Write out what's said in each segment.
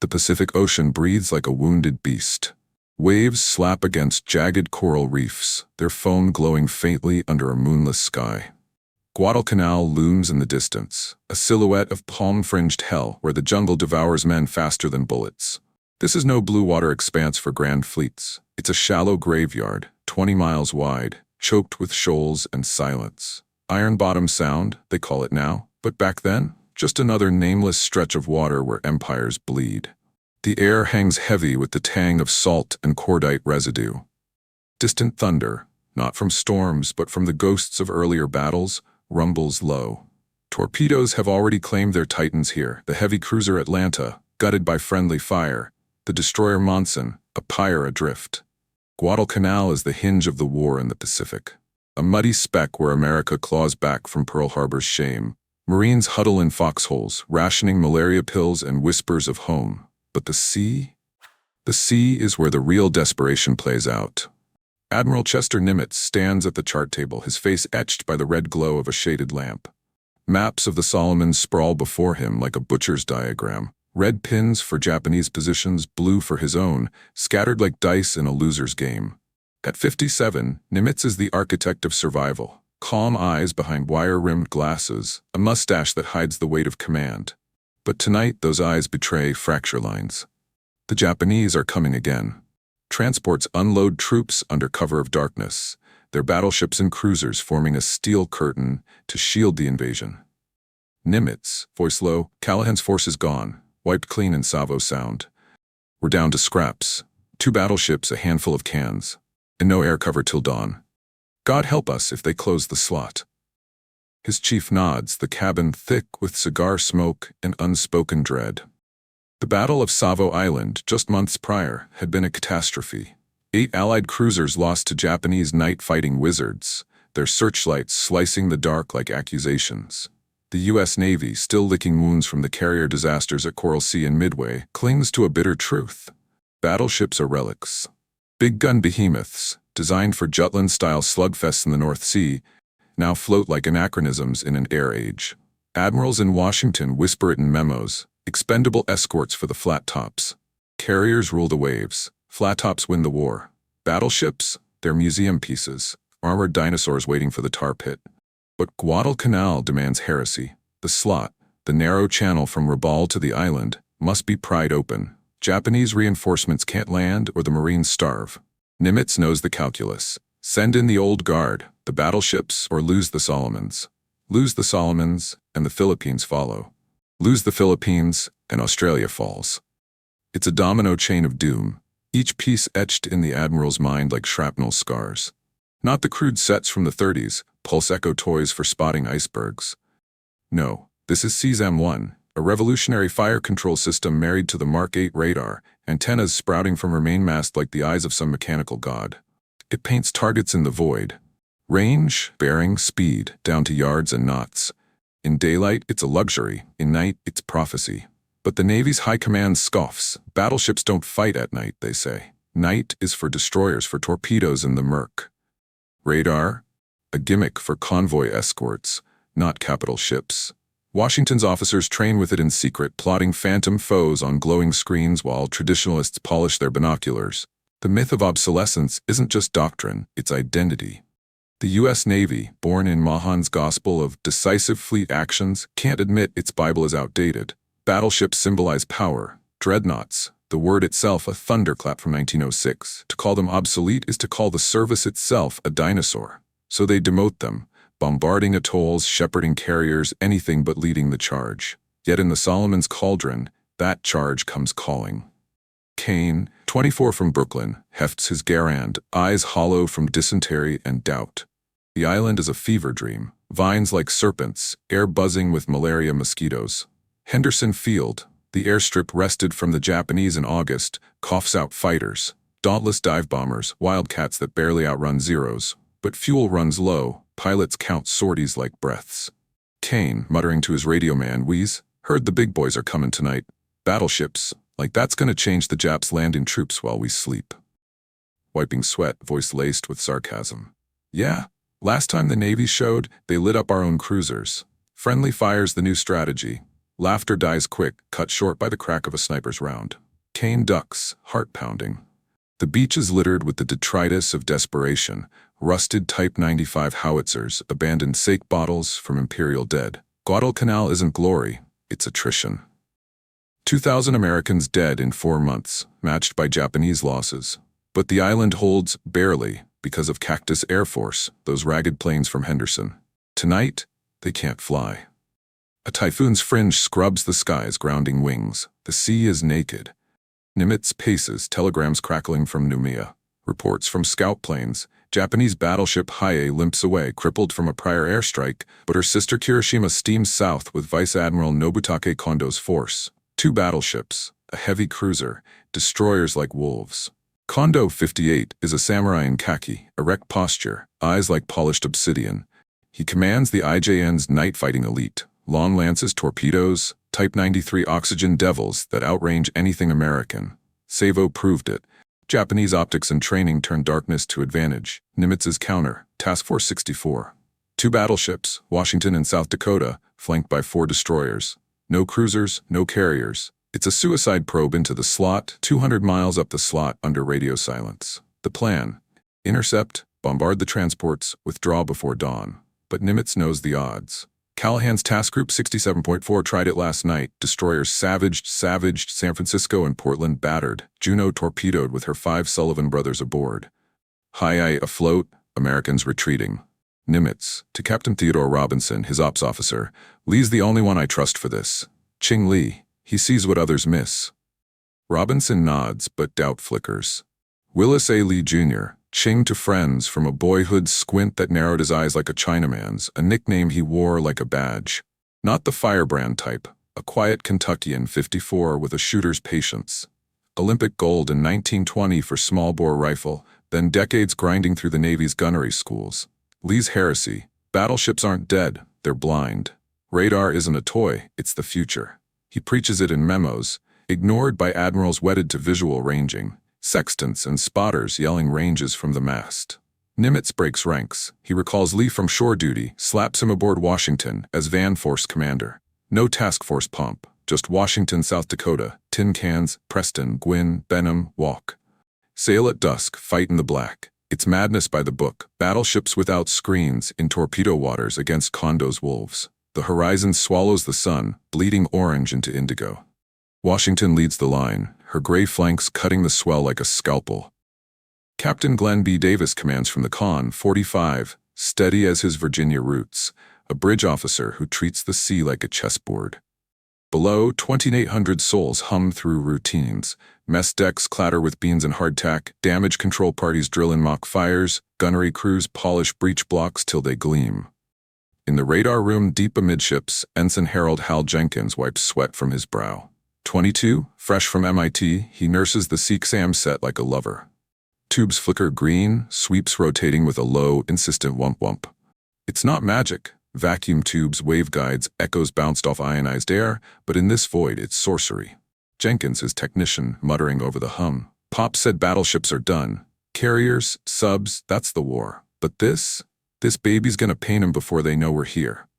The Pacific Ocean breathes like a wounded beast. Waves slap against jagged coral reefs, their foam glowing faintly under a moonless sky. Guadalcanal looms in the distance, a silhouette of palm-fringed hell where the jungle devours men faster than bullets. This is no blue-water expanse for grand fleets. It's a shallow graveyard, 20 miles wide, choked with shoals and silence. Iron Bottom Sound, they call it now, but back then, just another nameless stretch of water where empires bleed. The air hangs heavy with the tang of salt and cordite residue. Distant thunder, not from storms but from the ghosts of earlier battles, rumbles low. Torpedoes have already claimed their titans here, the heavy cruiser Atlanta, gutted by friendly fire, the destroyer Monson, a pyre adrift. Guadalcanal is the hinge of the war in the Pacific. A muddy speck where America claws back from Pearl Harbor's shame. Marines huddle in foxholes, rationing malaria pills and whispers of home. But the sea? The sea is where the real desperation plays out. Admiral Chester Nimitz stands at the chart table, his face etched by the red glow of a shaded lamp. Maps of the Solomons sprawl before him like a butcher's diagram. Red pins for Japanese positions, blue for his own, scattered like dice in a loser's game. At 57, Nimitz is the architect of survival. Calm eyes behind wire-rimmed glasses, a mustache that hides the weight of command. But tonight, those eyes betray fracture lines. The Japanese are coming again. Transports unload troops under cover of darkness, their battleships and cruisers forming a steel curtain to shield the invasion. Nimitz, voice low, Callahan's force is gone, wiped clean in Savo Sound. We're down to scraps. 2 battleships, a handful of cans, and no air cover till dawn. God help us if they close the slot. His chief nods, the cabin thick with cigar smoke and unspoken dread. The Battle of Savo Island, just months prior, had been a catastrophe. 8 Allied cruisers lost to Japanese night-fighting wizards, their searchlights slicing the dark like accusations. The U.S. Navy, still licking wounds from the carrier disasters at Coral Sea and Midway, clings to a bitter truth. Battleships are relics. Big-gun behemoths, designed for Jutland-style slugfests in the North Sea, now float like anachronisms in an air age. Admirals in Washington whisper it in memos, expendable escorts for the flat tops. Carriers rule the waves, flat tops win the war. Battleships, they're museum pieces, armored dinosaurs waiting for the tar pit. But Guadalcanal demands heresy. The slot, the narrow channel from Rabaul to the island, must be pried open. Japanese reinforcements can't land or the Marines starve. Nimitz knows the calculus. Send in the old guard, the battleships, or lose the Solomons. Lose the Solomons, and the Philippines follow. Lose the Philippines, and Australia falls. It's a domino chain of doom, each piece etched in the Admiral's mind like shrapnel scars. Not the crude sets from the 30s, pulse echo toys for spotting icebergs. No, this is CSAM-1, a revolutionary fire control system married to the Mark 8 radar, antennas sprouting from her mainmast like the eyes of some mechanical god. It paints targets in the void. Range, bearing, speed, down to yards and knots. In daylight, it's a luxury. In night, it's prophecy. But the Navy's high command scoffs. Battleships don't fight at night, they say. Night is for destroyers, for torpedoes and the murk. Radar? A gimmick for convoy escorts, not capital ships. Washington's officers train with it in secret, plotting phantom foes on glowing screens while traditionalists polish their binoculars. The myth of obsolescence isn't just doctrine, it's identity. The U.S. Navy, born in Mahan's gospel of decisive fleet actions, can't admit its Bible is outdated. Battleships symbolize power. Dreadnoughts, the word itself a thunderclap from 1906. To call them obsolete is to call the service itself a dinosaur. So they demote them, bombarding atolls, shepherding carriers, anything but leading the charge. Yet in the Solomon's cauldron, that charge comes calling. Kane, 24 from Brooklyn, hefts his Garand, eyes hollow from dysentery and doubt. The island is a fever dream, vines like serpents, air buzzing with malaria mosquitoes. Henderson Field, the airstrip wrested from the Japanese in August, coughs out fighters, dauntless dive bombers, wildcats that barely outrun Zeros. But fuel runs low, pilots count sorties like breaths. Kane, muttering to his radio man, wheeze, heard the big boys are coming tonight. Battleships, like that's gonna change the Japs landing troops while we sleep. Wiping sweat, voice laced with sarcasm. Yeah, last time the Navy showed, they lit up our own cruisers. Friendly fire's the new strategy. Laughter dies quick, cut short by the crack of a sniper's round. Kane ducks, heart pounding. The beach is littered with the detritus of desperation, rusted Type 95 howitzers, abandoned sake bottles from Imperial dead. Guadalcanal isn't glory, it's attrition. 2,000 Americans dead in 4 months, matched by Japanese losses. But the island holds barely because of Cactus Air Force, those ragged planes from Henderson. Tonight, they can't fly. A typhoon's fringe scrubs the sky's grounding wings. The sea is naked. Nimitz paces, telegrams crackling from Noumea. Reports from scout planes. Japanese battleship Hiei limps away, crippled from a prior airstrike, but her sister Kirishima steams south with Vice Admiral Nobutake Kondō's force. 2 battleships, a heavy cruiser, destroyers like wolves. Kondō 58 is a samurai in khaki, erect posture, eyes like polished obsidian. He commands the IJN's night fighting elite. Long lances, torpedoes, Type 93 oxygen devils that outrange anything American. Savo proved it. Japanese optics and training turned darkness to advantage. Nimitz's counter, Task Force 64. 2 battleships, Washington and South Dakota, flanked by 4 destroyers. No cruisers, no carriers. It's a suicide probe into the slot, 200 miles up the slot under radio silence. The plan: intercept, bombard the transports, withdraw before dawn. But Nimitz knows the odds. Callahan's Task Group 67.4 tried it last night. Destroyers savaged, San Francisco and Portland battered, Juneau torpedoed with her 5 Sullivan brothers aboard. Hiei afloat, Americans retreating. Nimitz, to Captain Theodore Robinson, his ops officer, "Lee's the only one I trust for this. Ching Lee, he sees what others miss." Robinson nods, but doubt flickers. Willis A. Lee Jr., Ching to friends from a boyhood squint that narrowed his eyes like a Chinaman's, a nickname he wore like a badge. Not the firebrand type, a quiet Kentuckian 54 with a shooter's patience. Olympic gold in 1920 for small-bore rifle, then decades grinding through the Navy's gunnery schools. Lee's heresy: battleships aren't dead, they're blind. Radar isn't a toy, it's the future. He preaches it in memos, ignored by admirals wedded to visual ranging. Sextants and spotters yelling ranges from the mast. Nimitz breaks ranks. He recalls Lee from shore duty, slaps him aboard Washington as van force commander. No task force pomp, just Washington, South Dakota, tin cans, Preston, Gwynn, Benham, Walk. Sail at dusk, fight in the black. It's madness by the book. Battleships without screens in torpedo waters against Kondō's wolves. The horizon swallows the sun, bleeding orange into indigo. Washington leads the line, her gray flanks cutting the swell like a scalpel. Captain Glenn B. Davis commands from the Con 45, steady as his Virginia roots, a bridge officer who treats the sea like a chessboard. Below, 2,800 souls hum through routines. Mess decks clatter with beans and hardtack, damage control parties drill in mock fires, gunnery crews polish breech blocks till they gleam. In the radar room deep amidships, Ensign Harold Hal Jenkins wipes sweat from his brow. 22, fresh from MIT, he nurses the SEAC-SAM set like a lover. Tubes flicker green, sweeps rotating with a low, insistent wump-wump. It's not magic. Vacuum tubes, waveguides, echoes bounced off ionized air, but in this void it's sorcery. Jenkins, his technician, muttering over the hum. Pop said battleships are done. Carriers, subs, that's the war. But this baby's gonna paint 'em before they know we're here.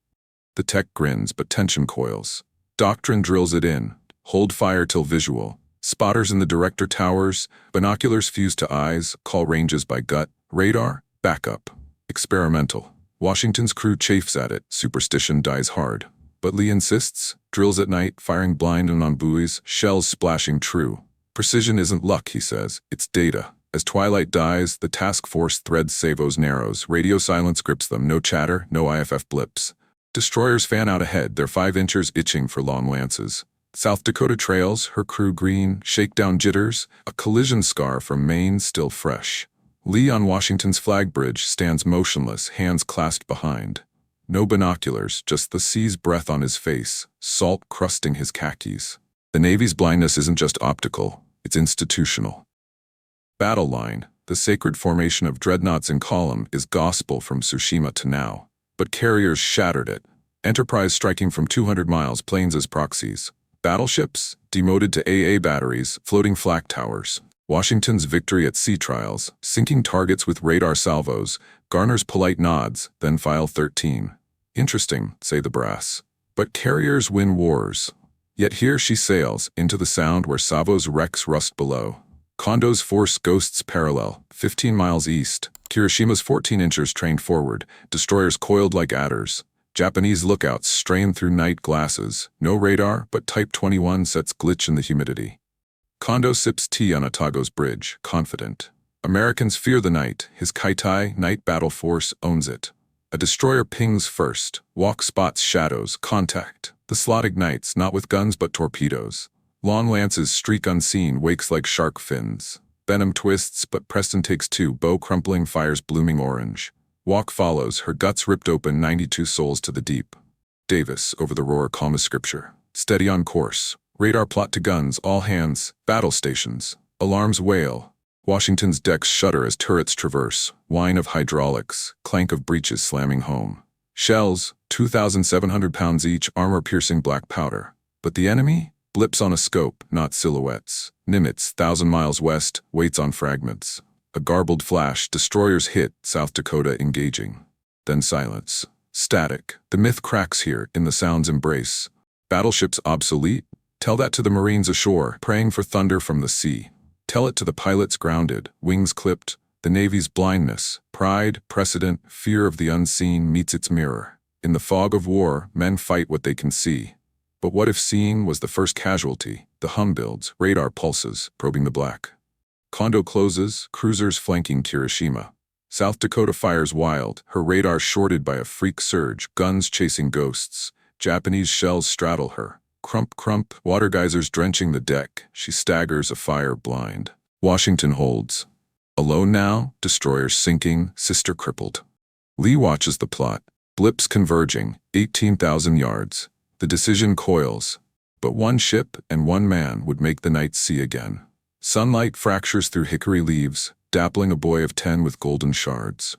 The tech grins, but tension coils. Doctrine drills it in. Hold fire till visual. Spotters in the director towers, binoculars fused to eyes, call ranges by gut. Radar, backup. Experimental. Washington's crew chafes at it, superstition dies hard. But Lee insists, drills at night, firing blind and on buoys, shells splashing true. Precision isn't luck, he says, it's data. As twilight dies, the task force threads Savo's narrows, radio silence grips them, no chatter, no IFF blips. Destroyers fan out ahead, their 5-inchers itching for long lances. South Dakota trails, her crew green, shakedown jitters, a collision scar from Maine still fresh. Lee on Washington's flag bridge stands motionless, hands clasped behind. No binoculars, just the sea's breath on his face, salt crusting his khakis. The Navy's blindness isn't just optical, it's institutional. Battle line, the sacred formation of dreadnoughts in column, is gospel from Tsushima to now. But carriers shattered it. Enterprise striking from 200 miles, planes as proxies. Battleships, demoted to AA batteries, floating flak towers. Washington's victory at sea trials, sinking targets with radar salvos, garners polite nods, then file 13. Interesting, say the brass. But carriers win wars. Yet here she sails, into the sound where Savo's wrecks rust below. Kondō's force ghosts parallel, 15 miles east. Kiroshima's 14-inchers trained forward, destroyers coiled like adders. Japanese lookouts strain through night glasses. No radar, but Type 21 sets glitch in the humidity. Kondō sips tea on Otago's bridge, confident. Americans fear the night. His Kaitai night battle force owns it. A destroyer pings first. Walk spots shadows. Contact. The slot ignites, not with guns but torpedoes. Long lances streak unseen, wakes like shark fins. Venom twists, but Preston takes two. Bow crumpling, fires blooming orange. Walk follows, her guts ripped open, 92 souls to the deep. Davis, over the roar, calm as scripture. Steady on course. Radar plot to guns, all hands. Battle stations. Alarms wail. Washington's decks shudder as turrets traverse. Whine of hydraulics. Clank of breaches slamming home. Shells, 2,700 pounds each, armor-piercing black powder. But the enemy? Blips on a scope, not silhouettes. Nimitz, 1,000 miles west, waits on fragments. A garbled flash, destroyers hit, South Dakota engaging. Then silence. Static. The myth cracks here, in the sound's embrace. Battleships obsolete? Tell that to the Marines ashore, praying for thunder from the sea. Tell it to the pilots grounded, wings clipped. The Navy's blindness, pride, precedent, fear of the unseen meets its mirror. In the fog of war, men fight what they can see. But what if seeing was the first casualty? The hum builds, radar pulses, probing the black. Kondō closes, cruisers flanking Kirishima. South Dakota fires wild, her radar shorted by a freak surge, guns chasing ghosts. Japanese shells straddle her. Crump, crump, water geysers drenching the deck. She staggers, afire, blind. Washington holds. Alone now, destroyers sinking, sister crippled. Lee watches the plot. Blips converging, 18,000 yards. The decision coils. But one ship and one man would make the night see again. Sunlight fractures through hickory leaves, dappling a boy of 10 with golden shards.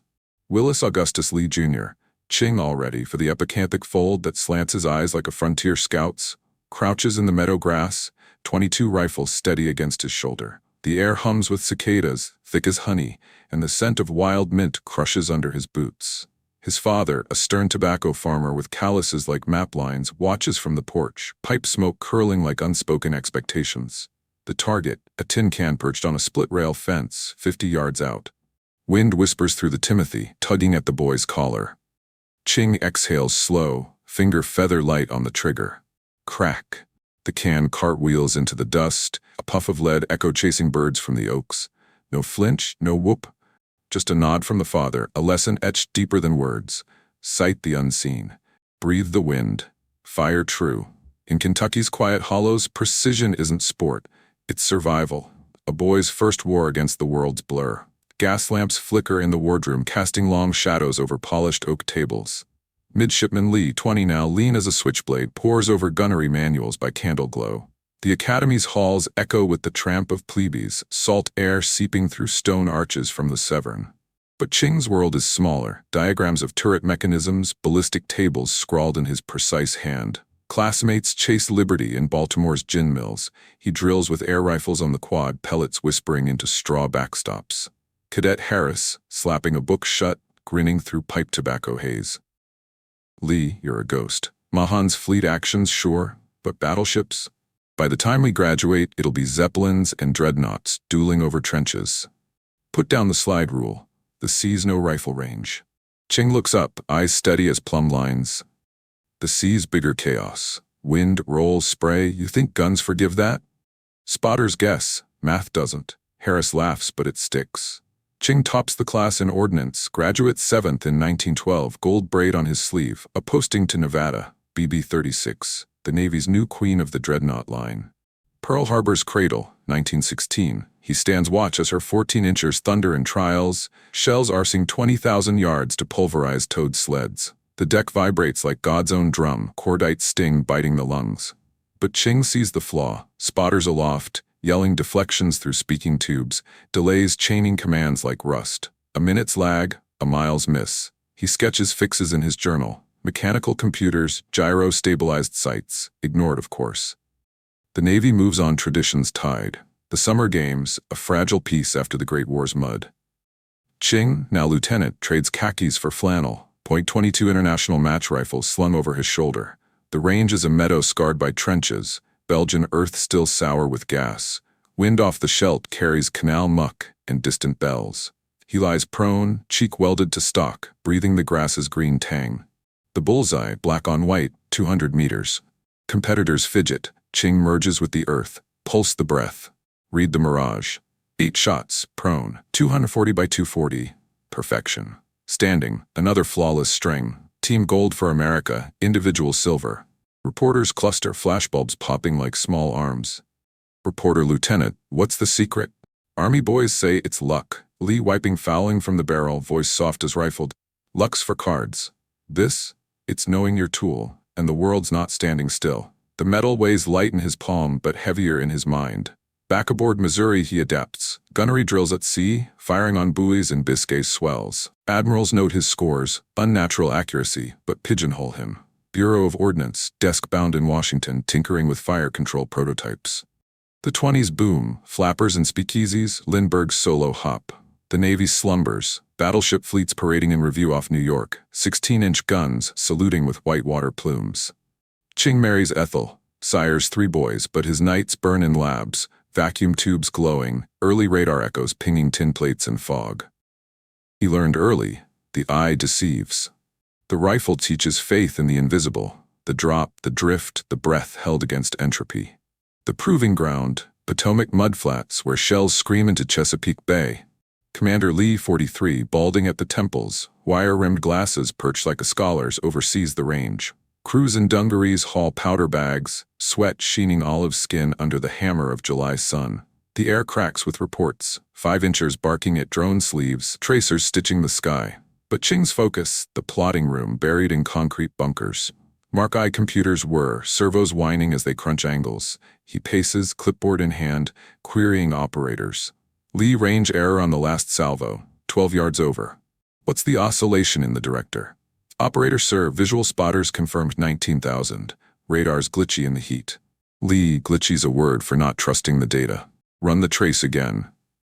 Willis Augustus Lee Jr., Ching already for the epicanthic fold that slants his eyes like a frontier scout's, crouches in the meadow grass, 22 rifles steady against his shoulder. The air hums with cicadas, thick as honey, and the scent of wild mint crushes under his boots. His father, a stern tobacco farmer with calluses like map lines, watches from the porch, pipe smoke curling like unspoken expectations. The target, a tin can perched on a split-rail fence, 50 yards out. Wind whispers through the Timothy, tugging at the boy's collar. Ching exhales slow, finger feather light on the trigger. Crack. The can cartwheels into the dust, a puff of lead echo chasing birds from the oaks. No flinch, no whoop. Just a nod from the father, a lesson etched deeper than words. Sight the unseen. Breathe the wind. Fire true. In Kentucky's quiet hollows, precision isn't sport. It's survival. A boy's first war against the world's blur. Gas lamps flicker in the wardroom, casting long shadows over polished oak tables. Midshipman Lee, 20 now, lean as a switchblade, pores over gunnery manuals by candle glow. The Academy's halls echo with the tramp of plebes, salt air seeping through stone arches from the Severn. But Ching's world is smaller, diagrams of turret mechanisms, ballistic tables scrawled in his precise hand. Classmates chase liberty in Baltimore's gin mills. He drills with air rifles on the quad, pellets whispering into straw backstops. Cadet Harris, slapping a book shut, grinning through pipe tobacco haze. Lee, you're a ghost. Mahan's fleet actions, sure, but battleships? By the time we graduate, it'll be zeppelins and dreadnoughts dueling over trenches. Put down the slide rule. The sea's no rifle range. Ching looks up, eyes steady as plumb lines. The sea's bigger chaos. Wind, rolls, spray, you think guns forgive that? Spotters guess, math doesn't. Harris laughs, but it sticks. Ching tops the class in ordnance, graduate 7th in 1912, gold braid on his sleeve, a posting to Nevada, BB-36, the Navy's new queen of the dreadnought line. Pearl Harbor's cradle, 1916, he stands watch as her 14-inchers thunder in trials, shells arsing 20,000 yards to pulverize towed sleds. The deck vibrates like God's own drum, cordite sting biting the lungs. But Ching sees the flaw, spotters aloft, yelling deflections through speaking tubes, delays chaining commands like rust. A minute's lag, a mile's miss. He sketches fixes in his journal. Mechanical computers, gyro-stabilized sights, ignored of course. The Navy moves on tradition's tide. The summer games, a fragile piece after the Great War's mud. Ching, now lieutenant, trades khakis for flannel, .22 international match rifles slung over his shoulder. The range is a meadow scarred by trenches, Belgian earth still sour with gas. Wind off the Scheldt carries canal muck and distant bells. He lies prone, cheek welded to stock, breathing the grass's green tang. The bullseye, black on white, 200 meters. Competitors fidget, Ching merges with the earth, pulse the breath. Read the mirage. 8 shots, prone, 240 by 240. Perfection. Standing, another flawless string. Team gold for America, individual silver. Reporters cluster, flashbulbs popping like small arms. Reporter Lieutenant, what's the secret? Army boys say it's luck. Lee wiping fouling from the barrel, voice soft as rifled. Luck's for cards. This? It's knowing your tool, and the world's not standing still. The metal weighs light in his palm, but heavier in his mind. Back aboard Missouri he adapts. Gunnery drills at sea, firing on buoys and Biscay swells. Admirals note his scores, unnatural accuracy, but pigeonhole him. Bureau of Ordnance, desk-bound in Washington, tinkering with fire control prototypes. The 20s boom, flappers and speakeasies, Lindbergh's solo hop. The Navy slumbers, battleship fleets parading in review off New York, 16-inch guns saluting with whitewater plumes. Ching marries Ethel, sires 3 boys, but his nights burn in labs, vacuum tubes glowing, early radar echoes pinging tin plates and fog. He learned early, the eye deceives. The rifle teaches faith in the invisible, the drop, the drift, the breath held against entropy. The proving ground, Potomac mudflats where shells scream into Chesapeake Bay. Commander Lee, 43, balding at the temples, wire-rimmed glasses perched like a scholar's, oversees the range. Crews in dungarees haul powder bags, sweat sheening olive skin under the hammer of July sun. The air cracks with reports, 5-inchers barking at drone sleeves, tracers stitching the sky. But Ching's focus, the plotting room buried in concrete bunkers. Mark-eye computers whir, servos whining as they crunch angles. He paces, clipboard in hand, querying operators. Lee range error on the last salvo, 12 yards over. What's the oscillation in the director? Operator sir, visual spotters confirmed 19,000. Radar's glitchy in the heat. Lee, glitchy's a word for not trusting the data. Run the trace again.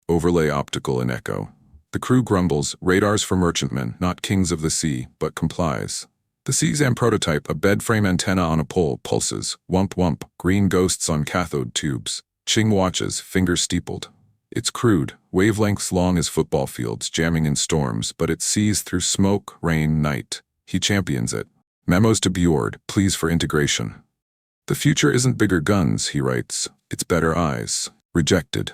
Overlay optical and echo. The crew grumbles, radars for merchantmen, not kings of the sea, but complies. The Cezanne prototype, a bed frame antenna on a pole, pulses. Wump wump, green ghosts on cathode tubes. Ching watches, fingers steepled. It's crude, wavelengths long as football fields, jamming in storms, but it sees through smoke, rain, night. He champions it. Memos to Bjord, pleas for integration. The future isn't bigger guns, he writes. It's better eyes. Rejected.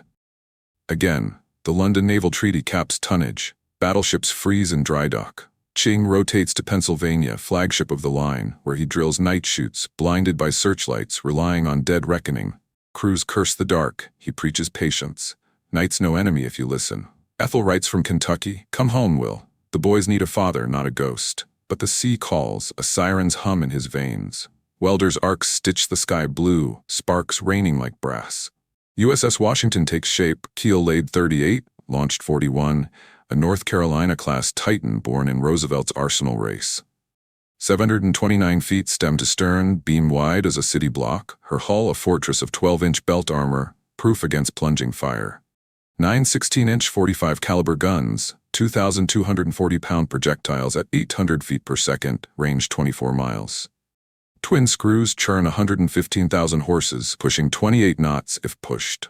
Again, the London Naval Treaty caps tonnage. Battleships freeze in dry dock. Ching rotates to Pennsylvania, flagship of the line, where he drills night shoots, blinded by searchlights, relying on dead reckoning. Crews curse the dark. He preaches patience. Night's no enemy if you listen. Ethel writes from Kentucky, come home, Will. The boys need a father, not a ghost. But the sea calls, a siren's hum in his veins. Welder's arcs stitch the sky blue, sparks raining like brass. USS Washington takes shape, keel laid 38, launched 41, a North Carolina-class Titan born in Roosevelt's Arsenal race. 729 feet stem to stern, beam wide as a city block, her hull a fortress of 12-inch belt armor, proof against plunging fire. 9 16-inch 45 caliber guns, 2,240-pound projectiles at 800 feet per second, range 24 miles. Twin screws churn 115,000 horses, pushing 28 knots if pushed.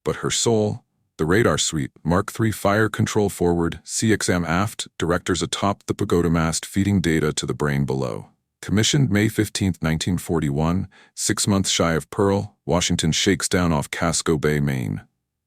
But her soul, the radar suite, Mark III fire control forward, CXM aft, directors atop the pagoda mast feeding data to the brain below. Commissioned May 15, 1941, 6 months shy of Pearl, Washington shakes down off Casco Bay, Maine.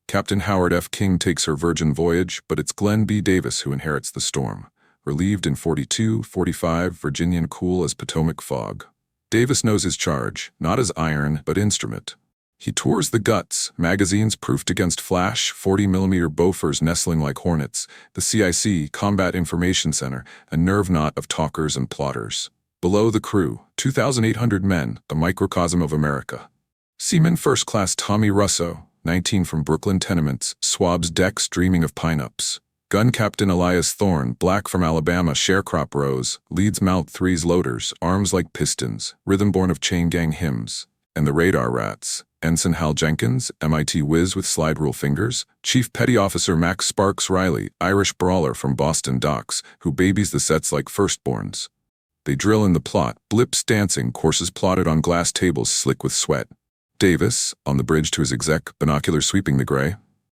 Captain Howard F. King takes her virgin voyage, but it's Glenn B. Davis who inherits the storm. Relieved in 42, 45, Virginian cool as Potomac fog. Davis knows his charge, not as iron, but instrument. He tours the guts, magazines proofed against flash, 40mm Bofors nestling like hornets, the CIC, Combat Information Center, a nerve knot of talkers and plotters. Below the crew, 2,800 men, the microcosm of America. Seaman First Class Tommy Russo, 19 from Brooklyn tenements, swabs decks dreaming of pine-ups. Gun Captain Elias Thorne, black from Alabama, sharecrop rows, leads Mount III's loaders, arms like pistons, rhythm born of chain gang hymns. And the radar rats, Ensign Hal Jenkins, MIT whiz with slide rule fingers, Chief Petty Officer Max Sparks Reilly, Irish brawler from Boston docks, who babies the sets like firstborns. They drill in the plot, blips dancing, courses plotted on glass tables slick with sweat. Davis, on the bridge to his exec, binoculars sweeping the gray.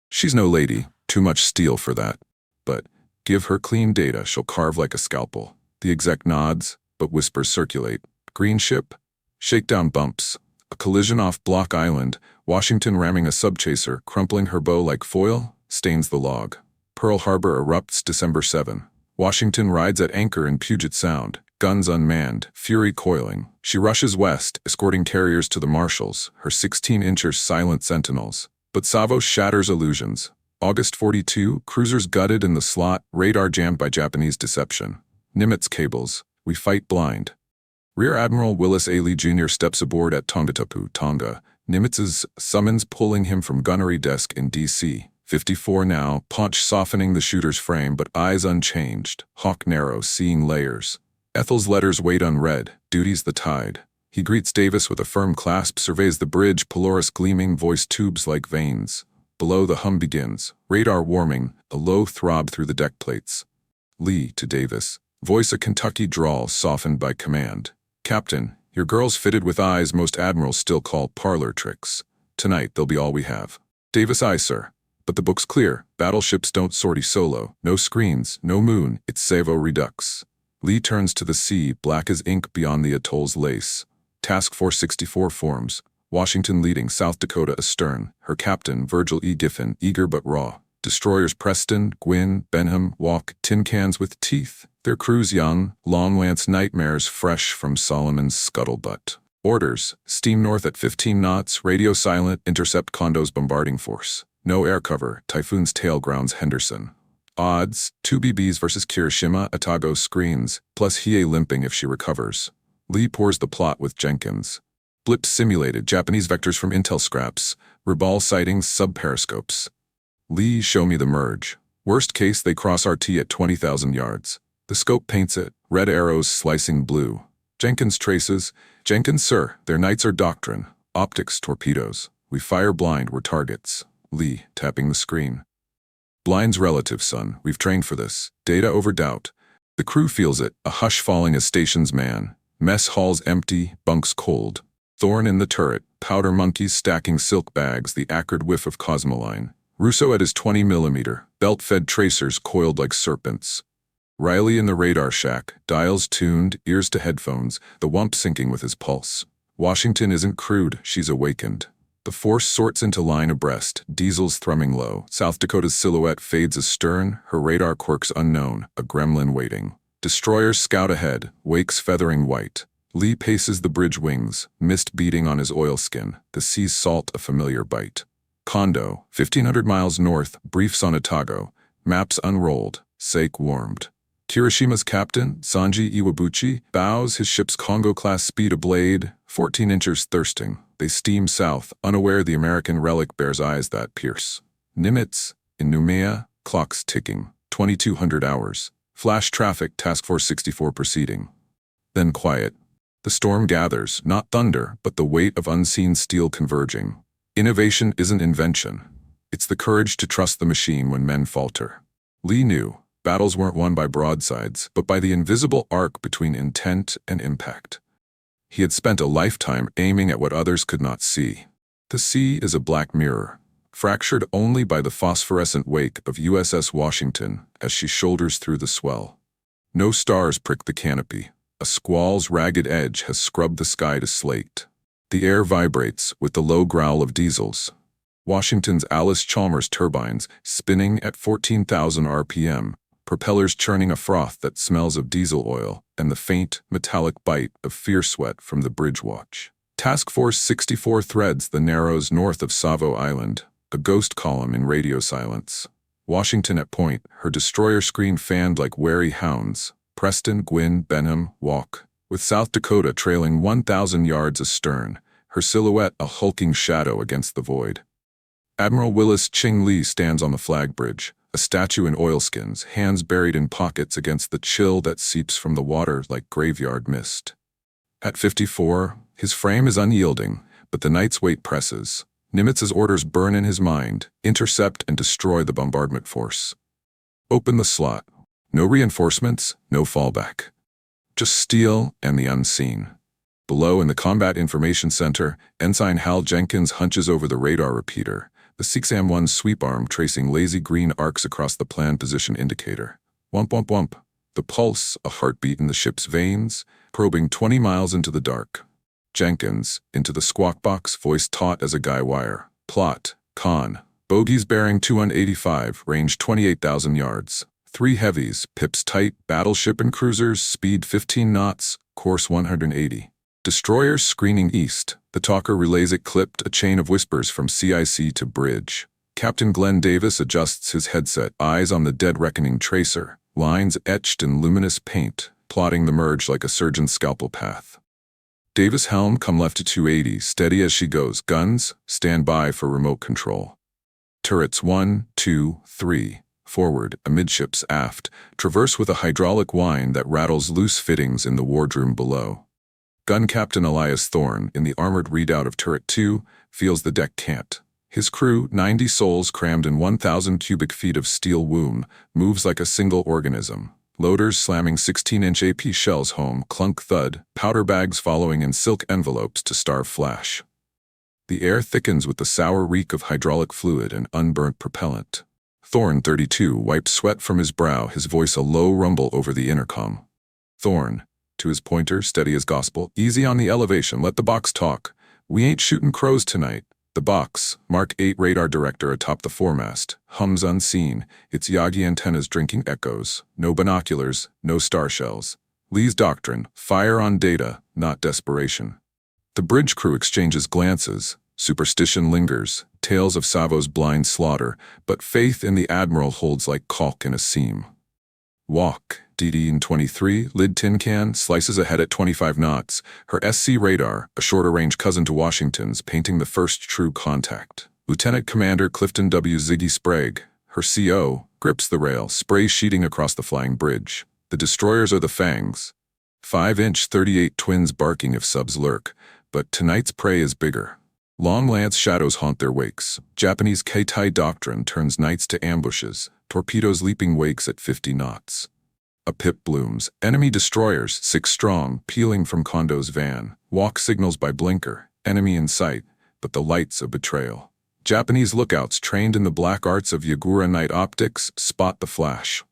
She's no lady, too much steel for that. But give her clean data, she'll carve like a scalpel. The exec nods, but whispers circulate. Green ship? Shakedown bumps. A collision off Block Island, Washington ramming a subchaser, crumpling her bow like foil, stains the log. Pearl Harbor erupts December 7. Washington rides at anchor in Puget Sound, guns unmanned, fury coiling. She rushes west, escorting carriers to the Marshalls, her 16-inchers silent sentinels. But Savo shatters illusions. August 42, cruisers gutted in the slot, radar jammed by Japanese deception. Nimitz cables, we fight blind. Rear Admiral Willis A. Lee Jr. steps aboard at Tongatapu, Tonga. Nimitz's summons pulling him from gunnery desk in D.C. 54 now, paunch softening the shooter's frame, but eyes unchanged. Hawk narrow, seeing layers. Ethel's letters wait unread, duty's the tide. He greets Davis with a firm clasp, surveys the bridge, Polaris gleaming, voice tubes like veins. Below the hum begins, radar warming, a low throb through the deck plates. Lee to Davis, voice a Kentucky drawl softened by command. Captain, your girl's fitted with eyes most admirals still call parlor tricks. Tonight they'll be all we have. Davis, aye, sir. But the book's clear. Battleships don't sortie solo. No screens, no moon. It's Savo Redux. Lee turns to the sea, black as ink beyond the atoll's lace. Task Force 64 forms. Washington leading, South Dakota astern. Her captain, Virgil E. Giffen, eager but raw. Destroyers Preston, Gwynn, Benham, Walk, tin cans with teeth. Their crews young, Long Lance nightmares fresh from Solomon's scuttlebutt. Orders, steam north at 15 knots, radio silent, intercept Kondō's bombarding force. No air cover, Typhoon's tail grounds Henderson. Odds, 2 BBs versus Kirishima, Atago screens, plus Hiei limping if she recovers. Lee pours the plot with Jenkins. Blips simulated, Japanese vectors from intel scraps, Ribal sightings, sub-periscopes. Lee, show me the merge. Worst case, they cross RT at 20,000 yards. The scope paints it, red arrows slicing blue. Jenkins traces, Jenkins, sir, their nights are doctrine. Optics, torpedoes. We fire blind, we're targets. Lee, tapping the screen. Blind's relative, son, we've trained for this. Data over doubt. The crew feels it, a hush falling as station's man. Mess halls empty, bunks cold. Thorn in the turret, powder monkeys stacking silk bags, the acrid whiff of Cosmoline. Russo at his 20mm, belt-fed tracers coiled like serpents. Reilly in the radar shack, dials tuned, ears to headphones, the wump syncing with his pulse. Washington isn't crude, she's awakened. The force sorts into line abreast, diesels thrumming low. South Dakota's silhouette fades astern, her radar quirks unknown, a gremlin waiting. Destroyers scout ahead, wakes feathering white. Lee paces the bridge wings, mist beating on his oilskin, the sea's salt a familiar bite. Kondō, 1,500 miles north, briefs on Atago, maps unrolled, sake warmed. Kirishima's captain, Sanji Iwabuchi, bows his ship's Congo-class speed ablade, 14 inches thirsting. They steam south, unaware the American relic bears eyes that pierce. Nimitz, in Noumea, clocks ticking, 2,200 hours. Flash traffic, Task Force 64 proceeding. Then quiet. The storm gathers, not thunder, but the weight of unseen steel converging. Innovation isn't invention. It's the courage to trust the machine when men falter. Lee knew. Battles weren't won by broadsides, but by the invisible arc between intent and impact. He had spent a lifetime aiming at what others could not see. The sea is a black mirror, fractured only by the phosphorescent wake of USS Washington as she shoulders through the swell. No stars prick the canopy. A squall's ragged edge has scrubbed the sky to slate. The air vibrates with the low growl of diesels. Washington's Alice Chalmers turbines spinning at 14,000 RPM, propellers churning a froth that smells of diesel oil, and the faint, metallic bite of fear sweat from the bridge watch. Task Force 64 threads the narrows north of Savo Island, a ghost column in radio silence. Washington at point, her destroyer screen fanned like wary hounds. Preston, Gwynn, Benham, Walk, with South Dakota trailing 1,000 yards astern, her silhouette a hulking shadow against the void. Admiral Willis Ching Lee stands on the flag bridge, a statue in oilskins, hands buried in pockets against the chill that seeps from the water like graveyard mist. At 54, his frame is unyielding, but the night's weight presses. Nimitz's orders burn in his mind, intercept and destroy the bombardment force. Open the slot. No reinforcements, no fallback. Just steel and the unseen. Below in the Combat Information Center, Ensign Jenkins hunches over the radar repeater, the 6AM1 sweep arm tracing lazy green arcs across the planned position indicator. Wump wump wump. The pulse, a heartbeat in the ship's veins, probing 20 miles into the dark. Jenkins, into the squawk box, voice taut as a guy wire. Plot, con. Bogies bearing 285, range 28,000 yards. 3 heavies, pips tight, battleship and cruisers, speed 15 knots, course 180. Destroyers screening east. The talker relays it clipped, a chain of whispers from CIC to bridge. Captain Glenn Davis adjusts his headset, eyes on the dead reckoning tracer, lines etched in luminous paint, plotting the merge like a surgeon's scalpel path. Davis helm come left to 280, steady as she goes. Guns, stand by for remote control. Turrets 1, 2, 3. Forward, amidships, aft, traverse with a hydraulic whine that rattles loose fittings in the wardroom below. Gun Captain Elias Thorne, in the armored readout of Turret 2, feels the deck cant. His crew, 90 souls crammed in 1,000 cubic feet of steel womb, moves like a single organism. Loaders slamming 16-inch AP shells home, clunk thud, powder bags following in silk envelopes to starve flash. The air thickens with the sour reek of hydraulic fluid and unburnt propellant. Thorne, 32, wipes sweat from his brow, his voice a low rumble over the intercom. Thorne, to his pointer, steady as gospel, easy on the elevation, let the box talk. We ain't shooting crows tonight. The box, Mark 8 radar director atop the foremast, hums unseen, its Yagi antennas drinking echoes. No binoculars, no star shells. Lee's doctrine, fire on data, not desperation. The bridge crew exchanges glances. Superstition lingers, tales of Savo's blind slaughter, but faith in the Admiral holds like caulk in a seam. Walk, DD in 23, lid tin can, slices ahead at 25 knots, her SC radar, a shorter-range cousin to Washington's, painting the first true contact. Lieutenant Commander Clifton W. Ziggy Sprague, her CO, grips the rail, spray sheeting across the flying bridge. The destroyers are the fangs. 5-inch 38 twins barking if subs lurk, but tonight's prey is bigger. Long lance shadows haunt their wakes. Japanese Keitai doctrine turns nights to ambushes, torpedoes leaping wakes at 50 knots. A pip blooms. Enemy destroyers, 6 strong, peeling from Kondō's van. Walk signals by blinker. Enemy in sight, but the lights of betrayal. Japanese lookouts trained in the black arts of Yagura night optics spot the flash.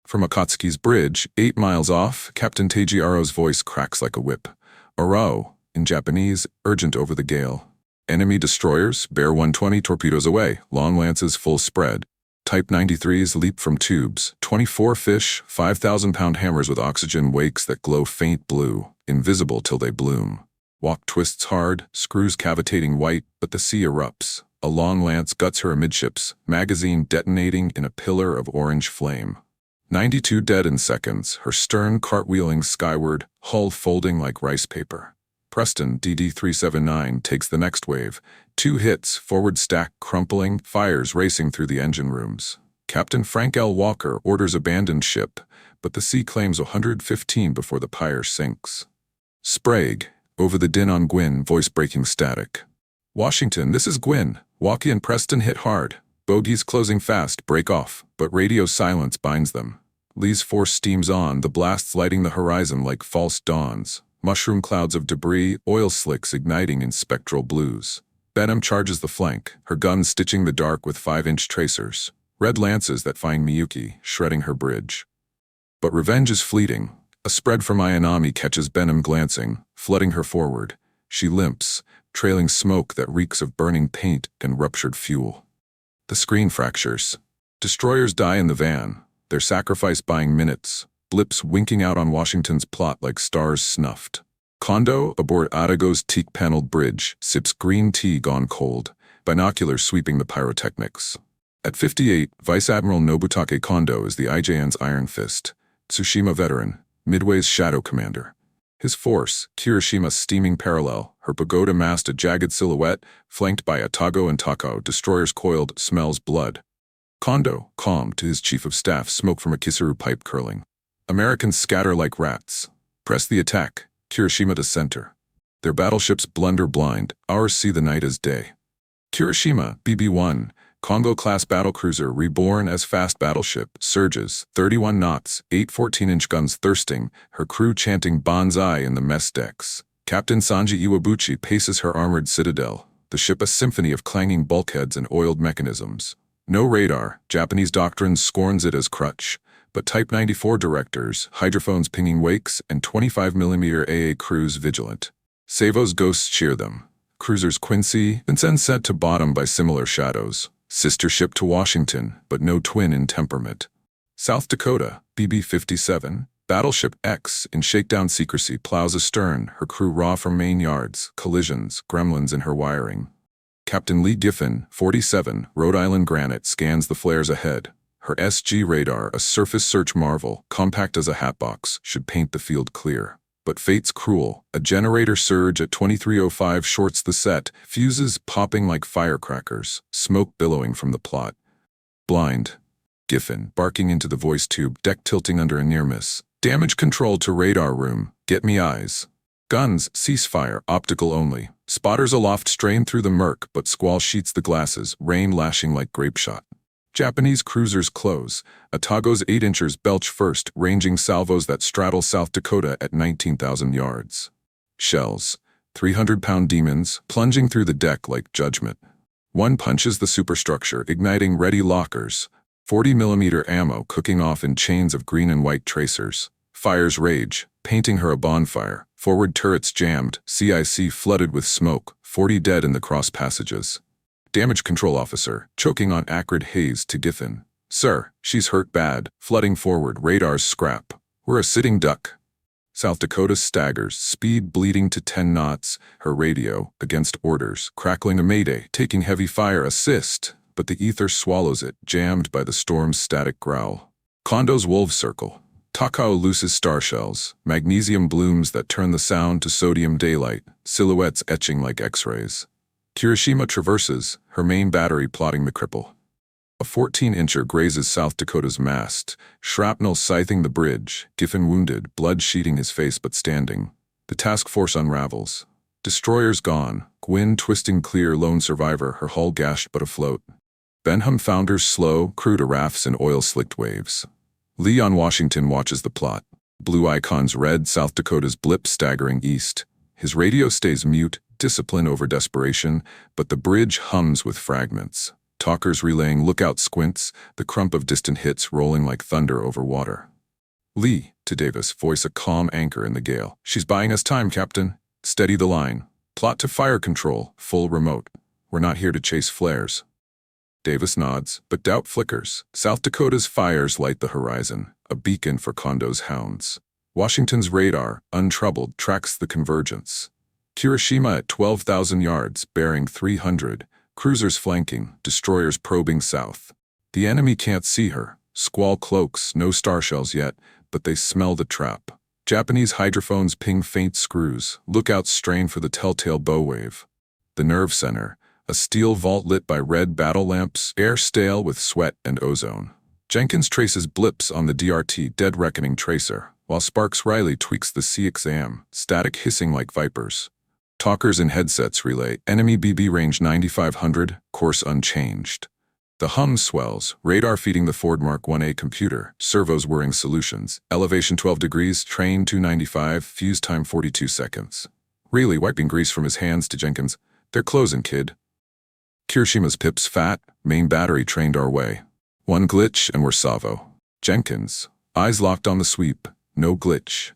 From Akatsuki's bridge, 8 miles off, Captain Teiji Aro's voice cracks like a whip. Aro, in Japanese, urgent over the gale. Enemy destroyers, bear 120 torpedoes away, long lances full spread. Type 93s leap from tubes, 24 fish, 5,000-pound hammers with oxygen wakes that glow faint blue, invisible till they bloom. Walk twists hard, screws cavitating white, but the sea erupts. A long lance guts her amidships, magazine detonating in a pillar of orange flame. 92 dead in seconds, her stern cartwheeling skyward, hull folding like rice paper. Preston, DD-379, takes the next wave. 2 hits, forward stack crumpling, fires racing through the engine rooms. Captain Frank L. Walker orders abandoned ship, but the sea claims 115 before the pyre sinks. Sprague, over the din on Gwyn, voice breaking static. Washington, this is Gwyn. Walkie and Preston hit hard. Bogies closing fast, break off, but radio silence binds them. Lee's force steams on, the blasts lighting the horizon like false dawns. Mushroom clouds of debris, oil slicks igniting in spectral blues. Benham charges the flank, her guns stitching the dark with 5-inch tracers. Red lances that find Miyuki, shredding her bridge. But revenge is fleeting. A spread from Ayanami catches Benham glancing, flooding her forward. She limps, trailing smoke that reeks of burning paint and ruptured fuel. The screen fractures. Destroyers die in the van, their sacrifice buying minutes. Blips winking out on Washington's plot like stars snuffed. Kondō, aboard Arago's teak-paneled bridge, sips green tea gone cold, binoculars sweeping the pyrotechnics. At 58, Vice Admiral Nobutake Kondō is the IJN's Iron Fist, Tsushima veteran, Midway's shadow commander. His force, Kirishima steaming parallel, her pagoda massed a jagged silhouette, flanked by Atago and Tako, destroyers coiled, smells blood. Kondō, calm, to his chief of staff, smoke from a Kisaru pipe curling. Americans scatter like rats. Press the attack, Kirishima to center. Their battleships blunder blind, ours see the night as day. Kirishima, BB-1, Kondō-class battlecruiser reborn as fast battleship, surges, 31 knots, 8 14-inch guns thirsting, her crew chanting banzai in the mess decks. Captain Sanji Iwabuchi paces her armored citadel, the ship a symphony of clanging bulkheads and oiled mechanisms. No radar, Japanese doctrine scorns it as crutch, but Type 94 directors, hydrophones pinging wakes, and 25mm AA crews vigilant. Savo's ghosts cheer them. Cruisers Quincy, Vincennes set to bottom by similar shadows. Sister ship to Washington, but no twin in temperament. South Dakota, BB-57, Battleship X, in shakedown secrecy, plows astern, her crew raw from main yards, collisions, gremlins in her wiring. Captain Lee Giffen, 47, Rhode Island Granite, scans the flares ahead. Her SG radar, a surface search marvel, compact as a hatbox, should paint the field clear. But fate's cruel. A generator surge at 2305 shorts the set, fuses popping like firecrackers, smoke billowing from the plot. Blind. Giffen, barking into the voice tube, deck tilting under a near miss. Damage control to radar room, get me eyes. Guns, ceasefire, optical only. Spotters aloft strain through the murk, but squall sheets the glasses, rain lashing like grape shot. Japanese cruisers close. Atago's 8-inchers belch first, ranging salvos that straddle South Dakota at 19,000 yards. Shells, 300-pound demons, plunging through the deck like judgment. One punches the superstructure, igniting ready lockers. 40mm ammo cooking off in chains of green and white tracers. Fires rage, painting her a bonfire. Forward turrets jammed, CIC flooded with smoke, 40 dead in the cross passages. Damage control officer, choking on acrid haze to Giffen. Sir, she's hurt bad, flooding forward, radars scrap. We're a sitting duck. South Dakota staggers, speed bleeding to 10 knots, her radio, against orders, crackling a mayday, taking heavy fire assist, but the ether swallows it, jammed by the storm's static growl. Kondō's wolves circle. Takao looses star shells, magnesium blooms that turn the sound to sodium daylight, silhouettes etching like X-rays. Kirishima traverses, her main battery plotting the cripple. A 14-incher grazes South Dakota's mast, shrapnel scything the bridge, Giffen wounded, blood sheeting his face but standing. The task force unravels. Destroyers gone, Gwyn twisting clear, lone survivor, her hull gashed but afloat. Benham founders slow, crew to rafts in oil-slicked waves. Lee on Washington watches the plot. Blue icons red, South Dakota's blip staggering east. His radio stays mute, discipline over desperation, but the bridge hums with fragments. Talkers relaying lookout squints, the crump of distant hits rolling like thunder over water. Lee, to Davis, voice a calm anchor in the gale. She's buying us time, Captain. Steady the line. Plot to fire control, full remote. We're not here to chase flares. Davis nods, but doubt flickers. South Dakota's fires light the horizon, a beacon for Kondō's hounds. Washington's radar, untroubled, tracks the convergence. Kirishima at 12,000 yards, bearing 300. Cruisers flanking, destroyers probing south. The enemy can't see her. Squall cloaks, no star shells yet, but they smell the trap. Japanese hydrophones ping faint screws. Lookouts strain for the telltale bow wave. The nerve center, a steel vault lit by red battle lamps, air stale with sweat and ozone. Jenkins traces blips on the DRT dead reckoning tracer, while Sparks Reilly tweaks the CXAM, static hissing like vipers. Talkers in headsets relay, enemy BB range 9,500, course unchanged. The hum swells, radar feeding the Ford Mark 1A computer, servos whirring solutions, elevation 12 degrees, train 295, fuse time 42 seconds. Reilly wiping grease from his hands to Jenkins, they're closing, kid. Kirishima's pips fat, main battery trained our way. One glitch and we're salvo. Jenkins, eyes locked on the sweep, no glitch.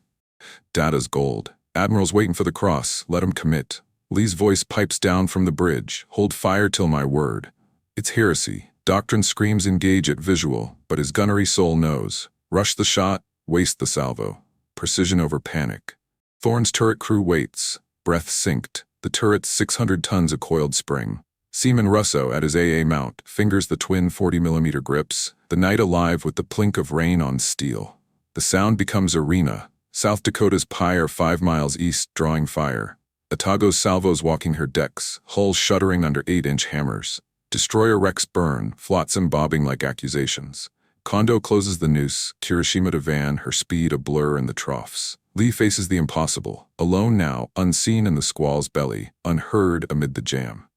Data's gold. Admiral's waiting for the cross, let him commit. Lee's voice pipes down from the bridge, hold fire till my word. It's heresy. Doctrine screams engage at visual, but his gunnery soul knows. Rush the shot, waste the salvo. Precision over panic. Thorne's turret crew waits, breath synced, the turret's 600 tons of coiled spring. Seaman Russo at his AA mount fingers the twin 40mm grips, the night alive with the plink of rain on steel. The sound becomes arena. South Dakota's pyre 5 miles east drawing fire. Atago's salvos walking her decks, hulls shuddering under 8-inch hammers. Destroyer wrecks burn, flotsam bobbing like accusations. Kondō closes the noose, Kirishima to van, her speed a blur in the troughs. Lee faces the impossible, alone now, unseen in the squall's belly, unheard amid the jam.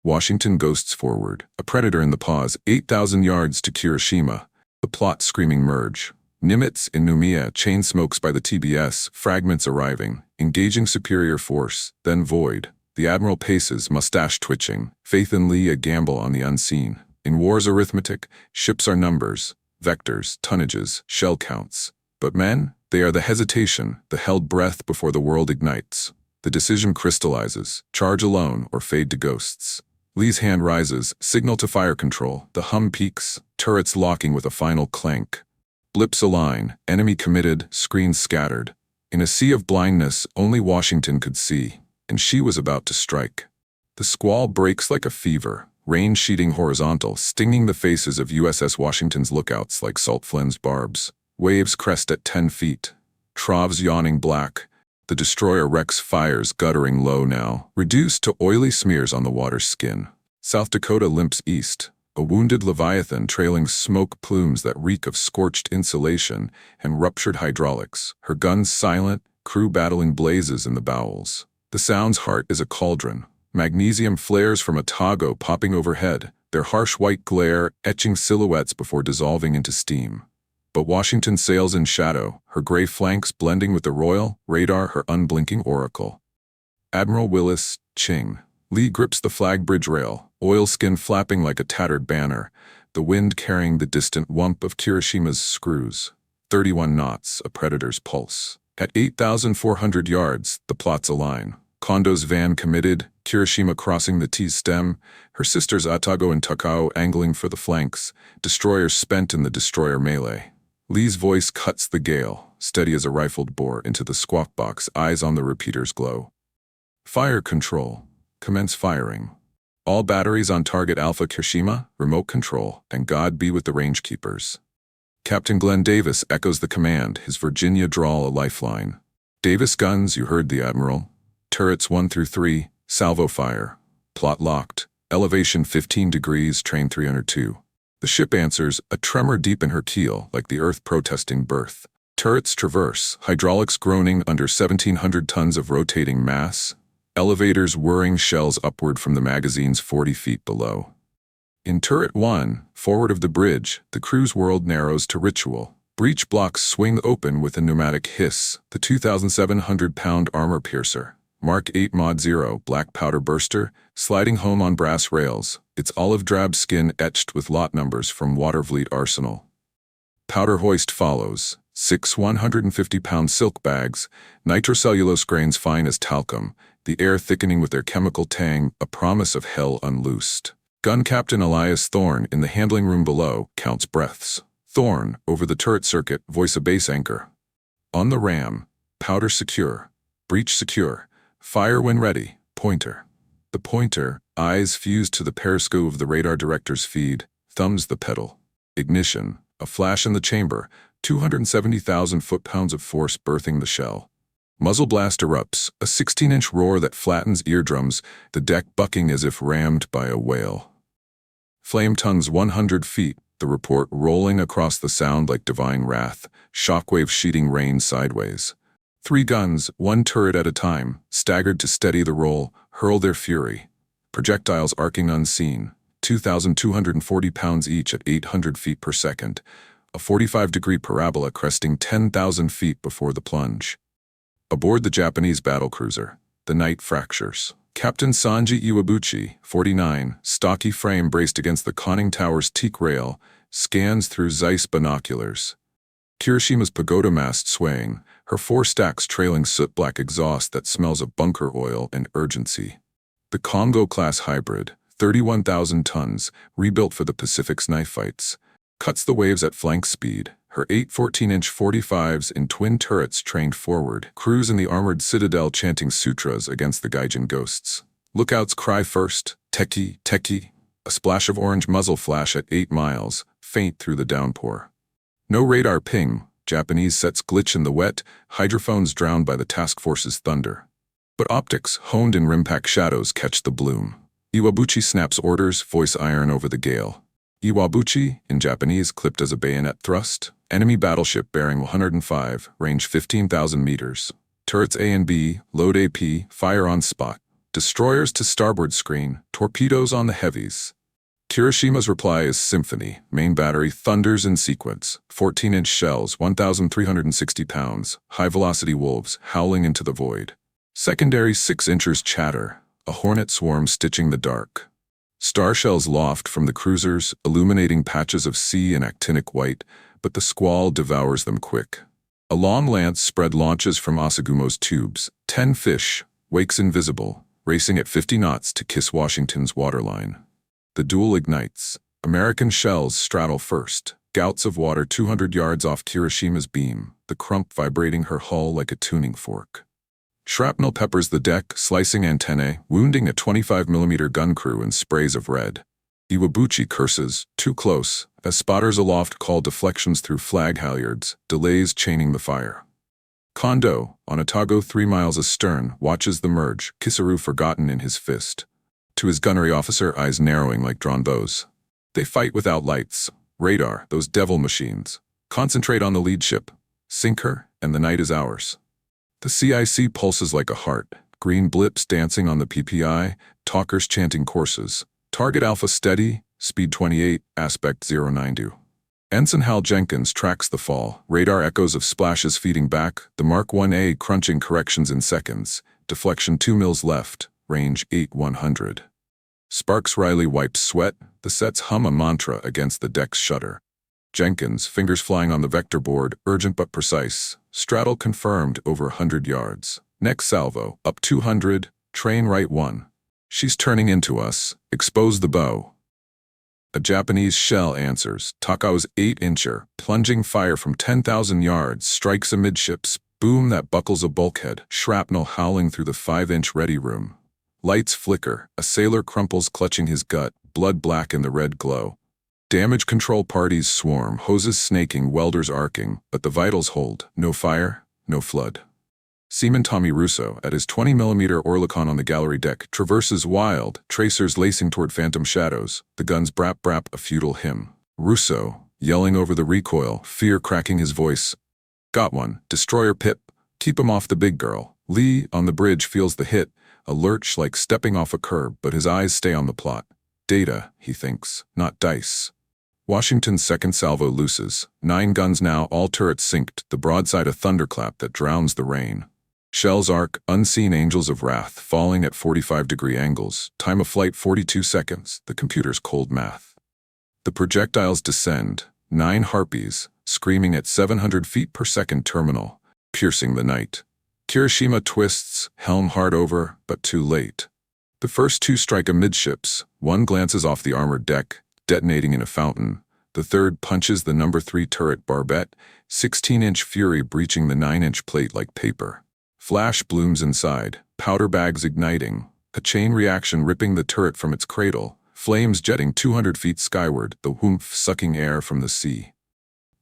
Washington ghosts forward, a predator in the pause, 8,000 yards to Kirishima. The plot screaming merge. Nimitz in Noumea, chain smokes by the TBS, fragments arriving, engaging superior force, then void. The admiral paces, mustache twitching, faith in Lee a gamble on the unseen. In war's arithmetic, ships are numbers, vectors, tonnages, shell counts. But men, they are the hesitation, the held breath before the world ignites. The decision crystallizes, charge alone or fade to ghosts. Lee's hand rises, signal to fire control, the hum peaks, turrets locking with a final clank. Blips align, enemy committed, screens scattered. In a sea of blindness, only Washington could see, and she was about to strike. The squall breaks like a fever, rain sheeting horizontal, stinging the faces of USS Washington's lookouts like salt flensed barbs. Waves crest at 10 feet. Troughs yawning black. The destroyer wrecks fires guttering low now, reduced to oily smears on the water's skin. South Dakota limps east, a wounded Leviathan trailing smoke plumes that reek of scorched insulation and ruptured hydraulics, her guns silent, crew battling blazes in the bowels. The Sound's heart is a cauldron. Magnesium flares from a Tago popping overhead, their harsh white glare etching silhouettes before dissolving into steam. But Washington sails in shadow, her gray flanks blending with the royal radar, her unblinking oracle. Admiral Willis, Ching. Lee grips the flag bridge rail, oilskin flapping like a tattered banner, the wind carrying the distant whump of Kirishima's screws. 31 knots, a predator's pulse. At 8,400 yards, the plots align. Kondō's van committed, Kirishima crossing the T-stem, her sisters Atago and Takao angling for the flanks, destroyers spent in the destroyer melee. Lee's voice cuts the gale, steady as a rifled bore into the squawk box, eyes on the repeater's glow. Fire control. Commence firing. All batteries on target Alpha Kirishima, remote control, and God be with the rangekeepers. Captain Glenn Davis echoes the command, his Virginia drawl a lifeline. Davis guns, you heard the Admiral. Turrets 1 through 3, salvo fire. Plot locked. Elevation 15 degrees, train 302. The ship answers, a tremor deep in her keel, like the earth protesting birth. Turrets traverse, hydraulics groaning under 1,700 tons of rotating mass. Elevators whirring shells upward from the magazines 40 feet below. In Turret 1, forward of the bridge, the crew's world narrows to ritual. Breech blocks swing open with a pneumatic hiss, the 2,700-pound armor piercer. Mark 8 Mod 0, black powder burster, sliding home on brass rails, its olive drab skin etched with lot numbers from Watervliet Arsenal. Powder hoist follows, 6 150-pound silk bags, nitrocellulose grains fine as talcum, the air thickening with their chemical tang, a promise of hell unloosed. Gun Captain Elias Thorne in the handling room below counts breaths. Thorne, over the turret circuit, voice a base anchor. On the ram, powder secure, breech secure, fire when ready, pointer. The pointer, eyes fused to the periscope of the radar director's feed, thumbs the pedal. Ignition, a flash in the chamber, 270,000 foot-pounds of force birthing the shell. Muzzle blast erupts, a 16-inch roar that flattens eardrums, the deck bucking as if rammed by a whale. Flame tongues 100 feet, the report rolling across the Sound like divine wrath, shockwave sheeting rain sideways. 3 guns, 1 turret at a time, staggered to steady the roll, hurl their fury. Projectiles arcing unseen, 2,240 pounds each at 800 feet per second, a 45-degree parabola cresting 10,000 feet before the plunge. Aboard the Japanese battlecruiser, the night fractures. Captain Sanji Iwabuchi, 49, stocky frame braced against the conning tower's teak rail, scans through Zeiss binoculars. Kirishima's pagoda mast swaying, her 4 stacks trailing soot-black exhaust that smells of bunker oil and urgency. The Kondō-class hybrid, 31,000 tons, rebuilt for the Pacific's knife fights, cuts the waves at flank speed. Her 8 14-inch 45s in twin turrets trained forward, crews in the armored citadel chanting sutras against the Gaijin ghosts. Lookouts cry first, "Teki, Teki," a splash of orange muzzle flash at 8 miles, faint through the downpour. No radar ping, Japanese sets glitch in the wet, hydrophones drowned by the task force's thunder. But optics, honed in rim-pack shadows, catch the bloom. Iwabuchi snaps orders, voice iron over the gale. Iwabuchi, in Japanese, clipped as a bayonet thrust. Enemy battleship bearing 105, range 15,000 meters. Turrets A and B, load AP, fire on spot. Destroyers to starboard screen, torpedoes on the heavies. Kiroshima's reply is symphony. Main battery thunders in sequence. 14-inch shells, 1,360 pounds. High-velocity wolves howling into the void. Secondary 6-inchers chatter. A hornet swarm stitching the dark. Star shells loft from the cruisers, illuminating patches of sea in actinic white, but the squall devours them quick. A long lance spread launches from Asagumo's tubes. 10 fish, wakes invisible, racing at 50 knots to kiss Washington's waterline. The duel ignites. American shells straddle first. Gouts of water 200 yards off Kiroshima's beam, the crump vibrating her hull like a tuning fork. Shrapnel peppers the deck, slicing antennae, wounding a 25mm gun crew in sprays of red. Iwabuchi curses, too close, as spotters aloft call deflections through flag halyards, delays chaining the fire. Kondō, on a Tago 3 miles astern, watches the merge, Kisaru forgotten in his fist. To his gunnery officer, eyes narrowing like drawn bows. They fight without lights. Radar, those devil machines. Concentrate on the lead ship. Sink her, and the night is ours. The CIC pulses like a heart. Green blips dancing on the PPI, talkers chanting courses. Target Alpha steady, speed 28, aspect 092. Ensign Hal Jenkins tracks the fall. Radar echoes of splashes feeding back. The Mark 1A crunching corrections in seconds. Deflection 2 mils left. Range 8100. Sparks Reilly wipes sweat, the sets hum a mantra against the deck's shutter. Jenkins, fingers flying on the vector board, urgent but precise. Straddle confirmed over 100 yards. Next salvo, up 200, train right 1. She's turning into us, expose the bow. A Japanese shell answers. Takao's 8-incher, plunging fire from 10,000 yards, strikes amidships. Boom that buckles a bulkhead, shrapnel howling through the 5-inch ready room. Lights flicker, a sailor crumples clutching his gut, blood black in the red glow. Damage control parties swarm, hoses snaking, welders arcing, but the vitals hold. No fire, no flood. Seaman Tommy Russo, at his 20mm Oerlikon on the gallery deck, traverses wild, tracers lacing toward phantom shadows, the guns brap brap a futile hymn. Russo, yelling over the recoil, fear cracking his voice. Got one, destroyer Pip, keep him off the big girl. Lee, on the bridge, feels the hit, a lurch like stepping off a curb, but his eyes stay on the plot. Data, he thinks, not dice. Washington's second salvo looses. 9 guns now, all turrets synced, the broadside a thunderclap that drowns the rain. Shells arc, unseen angels of wrath, falling at 45-degree angles. Time of flight 42 seconds, the computer's cold math. The projectiles descend, 9 harpies, screaming at 700 feet per second terminal, piercing the night. Kirishima twists, helm hard over, but too late. The first 2 strike amidships. 1 glances off the armored deck, detonating in a fountain. The third punches the number 3 turret barbette, 16-inch fury breaching the 9-inch plate like paper. Flash blooms inside, powder bags igniting, a chain reaction ripping the turret from its cradle, flames jetting 200 feet skyward, the whoomph sucking air from the sea.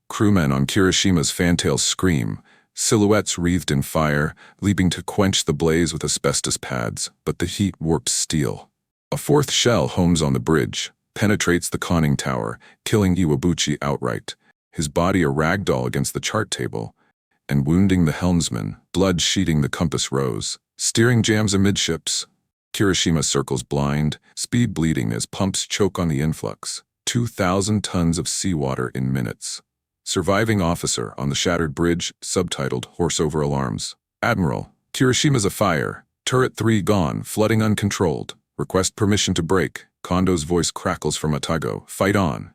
Crewmen on Kirishima's fantails scream, silhouettes wreathed in fire, leaping to quench the blaze with asbestos pads, but the heat warps steel. A 4th shell homes on the bridge, penetrates the conning tower, killing Iwabuchi outright, his body a ragdoll against the chart table, and wounding the helmsman, blood sheeting the compass rose. Steering jams amidships. Kirishima circles blind, speed bleeding as pumps choke on the influx. 2,000 tons of seawater in minutes. Surviving officer on the shattered bridge, subtitled Horse Over Alarms. Admiral, Kirishima's afire. Turret 3 gone, flooding uncontrolled. Request permission to break. Kondō's voice crackles from Otago. Fight on.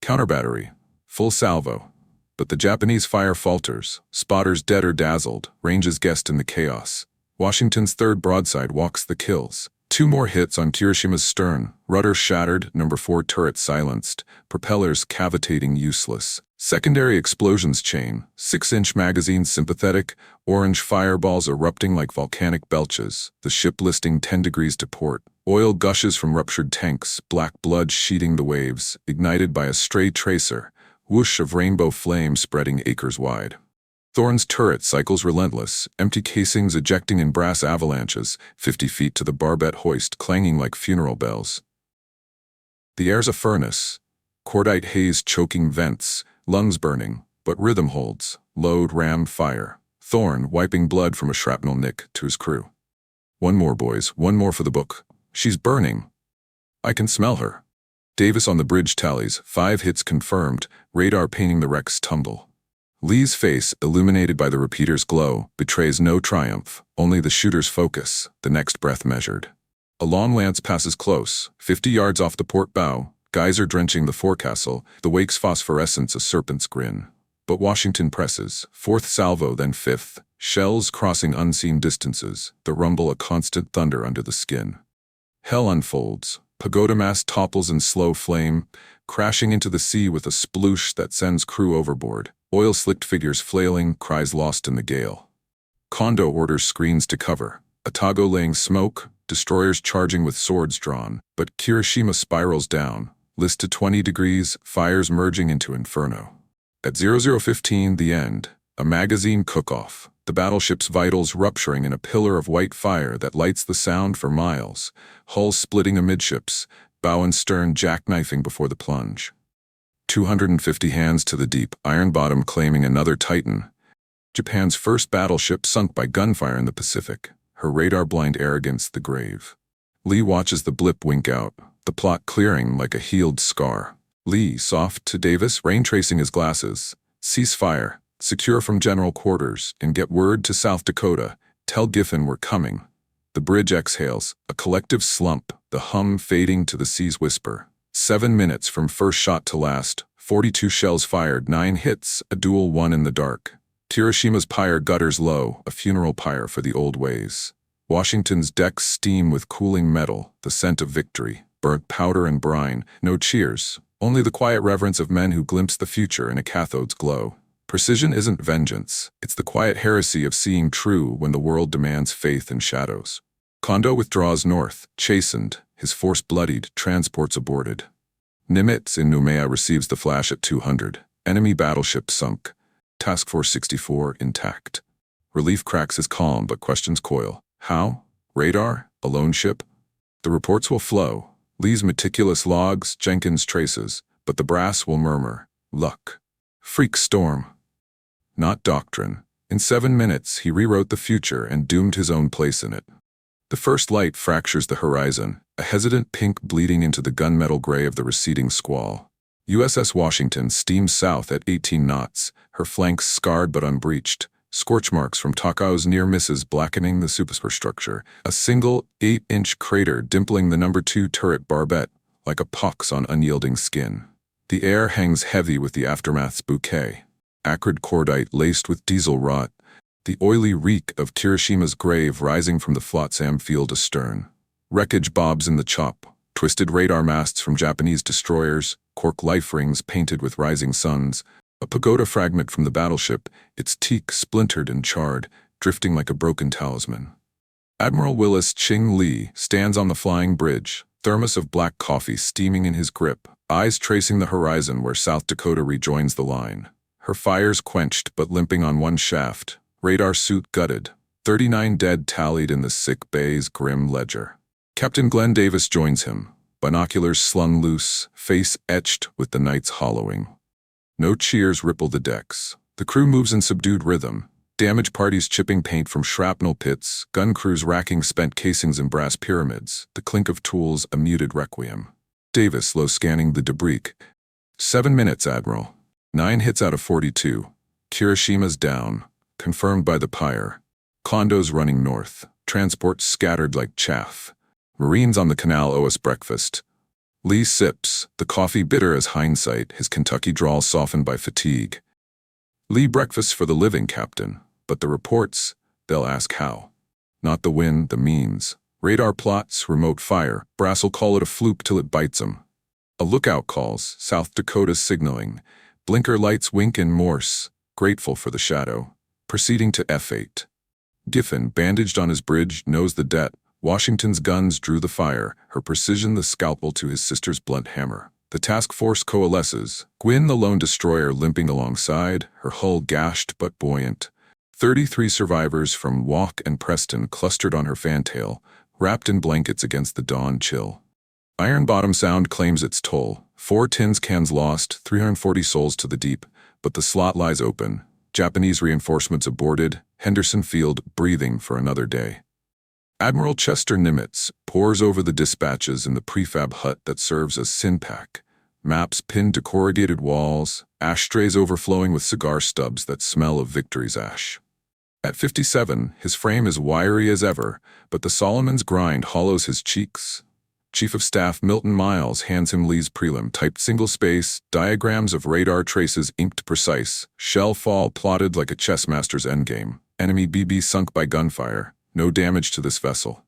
Counterbattery. Full salvo. But the Japanese fire falters. Spotters dead or dazzled. Ranges guessed in the chaos. Washington's 3rd broadside walks the kills. 2 more hits on Kirishima's stern. Rudder shattered. Number 4 turret silenced. Propellers cavitating useless. Secondary explosions chain. 6-inch magazine sympathetic. Orange fireballs erupting like volcanic belches. The ship listing 10 degrees to port. Oil gushes from ruptured tanks. Black blood sheeting the waves. Ignited by a stray tracer. Whoosh of rainbow flame spreading acres wide. Thorn's turret cycles relentless, empty casings ejecting in brass avalanches, 50 feet to the barbette hoist clanging like funeral bells. The air's a furnace, cordite haze choking vents, lungs burning, but rhythm holds, load ram fire. Thorn wiping blood from a shrapnel nick to his crew. One more, boys, one more for the book. She's burning. I can smell her. Davis on the bridge tallies, 5 hits confirmed, radar painting the wreck's tumble. Lee's face, illuminated by the repeater's glow, betrays no triumph, only the shooter's focus, the next breath measured. A long lance passes close, 50 yards off the port bow, geyser drenching the forecastle, the wake's phosphorescence a serpent's grin. But Washington presses, 4th salvo then 5th, shells crossing unseen distances, the rumble a constant thunder under the skin. Hell unfolds, pagoda mast topples in slow flame, crashing into the sea with a sploosh that sends crew overboard, oil-slicked figures flailing, cries lost in the gale. Kondō orders screens to cover, Atago laying smoke, destroyers charging with swords drawn, but Kirishima spirals down, list to 20 degrees, fires merging into inferno. At 0015, the end, a magazine cook-off, the battleship's vitals rupturing in a pillar of white fire that lights the sound for miles, hulls splitting amidships, bow and stern jackknifing before the plunge. 250 hands to the deep, iron bottom claiming another Titan. Japan's first battleship sunk by gunfire in the Pacific, her radar-blind arrogance the grave. Lee watches the blip wink out, the plot clearing like a healed scar. Lee, soft to Davis, rain tracing his glasses. Cease fire, secure from general quarters, and get word to South Dakota. Tell Giffen we're coming. The bridge exhales, a collective slump, the hum fading to the sea's whisper. 7 minutes from first shot to last, 42 shells fired, 9 hits, a duel won in the dark. Hirošima's pyre gutters low, a funeral pyre for the old ways. Washington's decks steam with cooling metal, the scent of victory, burnt powder and brine, no cheers, only the quiet reverence of men who glimpse the future in a cathode's glow. Precision isn't vengeance, it's the quiet heresy of seeing true when the world demands faith in shadows. Kondō withdraws north, chastened, his force bloodied, transports aborted. Nimitz in Noumea receives the flash at 200. Enemy battleship sunk. Task Force 64 intact. Relief cracks his calm but questions coil. How? Radar? A lone ship? The reports will flow. Lee's meticulous logs, Jenkins traces, but the brass will murmur. Luck. Freak storm. Not doctrine. In 7 minutes, he rewrote the future and doomed his own place in it. The first light fractures the horizon, a hesitant pink bleeding into the gunmetal gray of the receding squall. USS Washington steams south at 18 knots, her flanks scarred but unbreached, scorch marks from Takao's near misses blackening the superstructure, a single 8-inch crater dimpling the No. 2 turret barbette, like a pox on unyielding skin. The air hangs heavy with the aftermath's bouquet, acrid cordite laced with diesel rot, the oily reek of Hirošima's grave rising from the flotsam field astern. Wreckage bobs in the chop, twisted radar masts from Japanese destroyers, cork life rings painted with rising suns, a pagoda fragment from the battleship, its teak splintered and charred, drifting like a broken talisman. Admiral Willis Ching Lee stands on the flying bridge, thermos of black coffee steaming in his grip, eyes tracing the horizon where South Dakota rejoins the line. Her fires quenched but limping on one shaft, radar suit gutted, 39 dead tallied in the sick bay's grim ledger. Captain Glenn Davis joins him, binoculars slung loose, face etched with the night's hollowing. No cheers ripple the decks. The crew moves in subdued rhythm, damage parties chipping paint from shrapnel pits, gun crews racking spent casings in brass pyramids, the clink of tools a muted requiem. Davis low scanning the debris. 7 minutes, Admiral. 9 hits out of 42. Hirošima's down, confirmed by the pyre. Kondō's running north, transports scattered like chaff. Marines on the canal owe us breakfast. Lee sips, the coffee bitter as hindsight, his Kentucky drawl softened by fatigue. Lee breakfasts for the living, Captain, but the reports, they'll ask how. Not the wind, the means. Radar plots, remote fire, brass'll call it a fluke till it bites 'em. A lookout calls, South Dakota's signaling. Blinker lights wink in Morse, grateful for the shadow. Proceeding to F8. Giffen, bandaged on his bridge, knows the debt. Washington's guns drew the fire, her precision the scalpel to his sister's blunt hammer. The task force coalesces, Gwyn the lone destroyer limping alongside, her hull gashed but buoyant. 33 survivors from Walk and Preston clustered on her fantail, wrapped in blankets against the dawn chill. Iron Bottom Sound claims its toll, 4 tins cans lost, 340 souls to the deep, but the slot lies open. Japanese reinforcements aborted, Henderson Field breathing for another day. Admiral Chester Nimitz pores over the dispatches in the prefab hut that serves as SynPack. Maps pinned to corrugated walls, ashtrays overflowing with cigar stubs that smell of victory's ash. At 57, his frame is wiry as ever, but the Solomon's grind hollows his cheeks. Chief of Staff Milton Miles hands him Lee's prelim, typed single-space, diagrams of radar traces inked precise, shell fall plotted like a chessmaster's endgame, enemy BB sunk by gunfire, no damage to this vessel.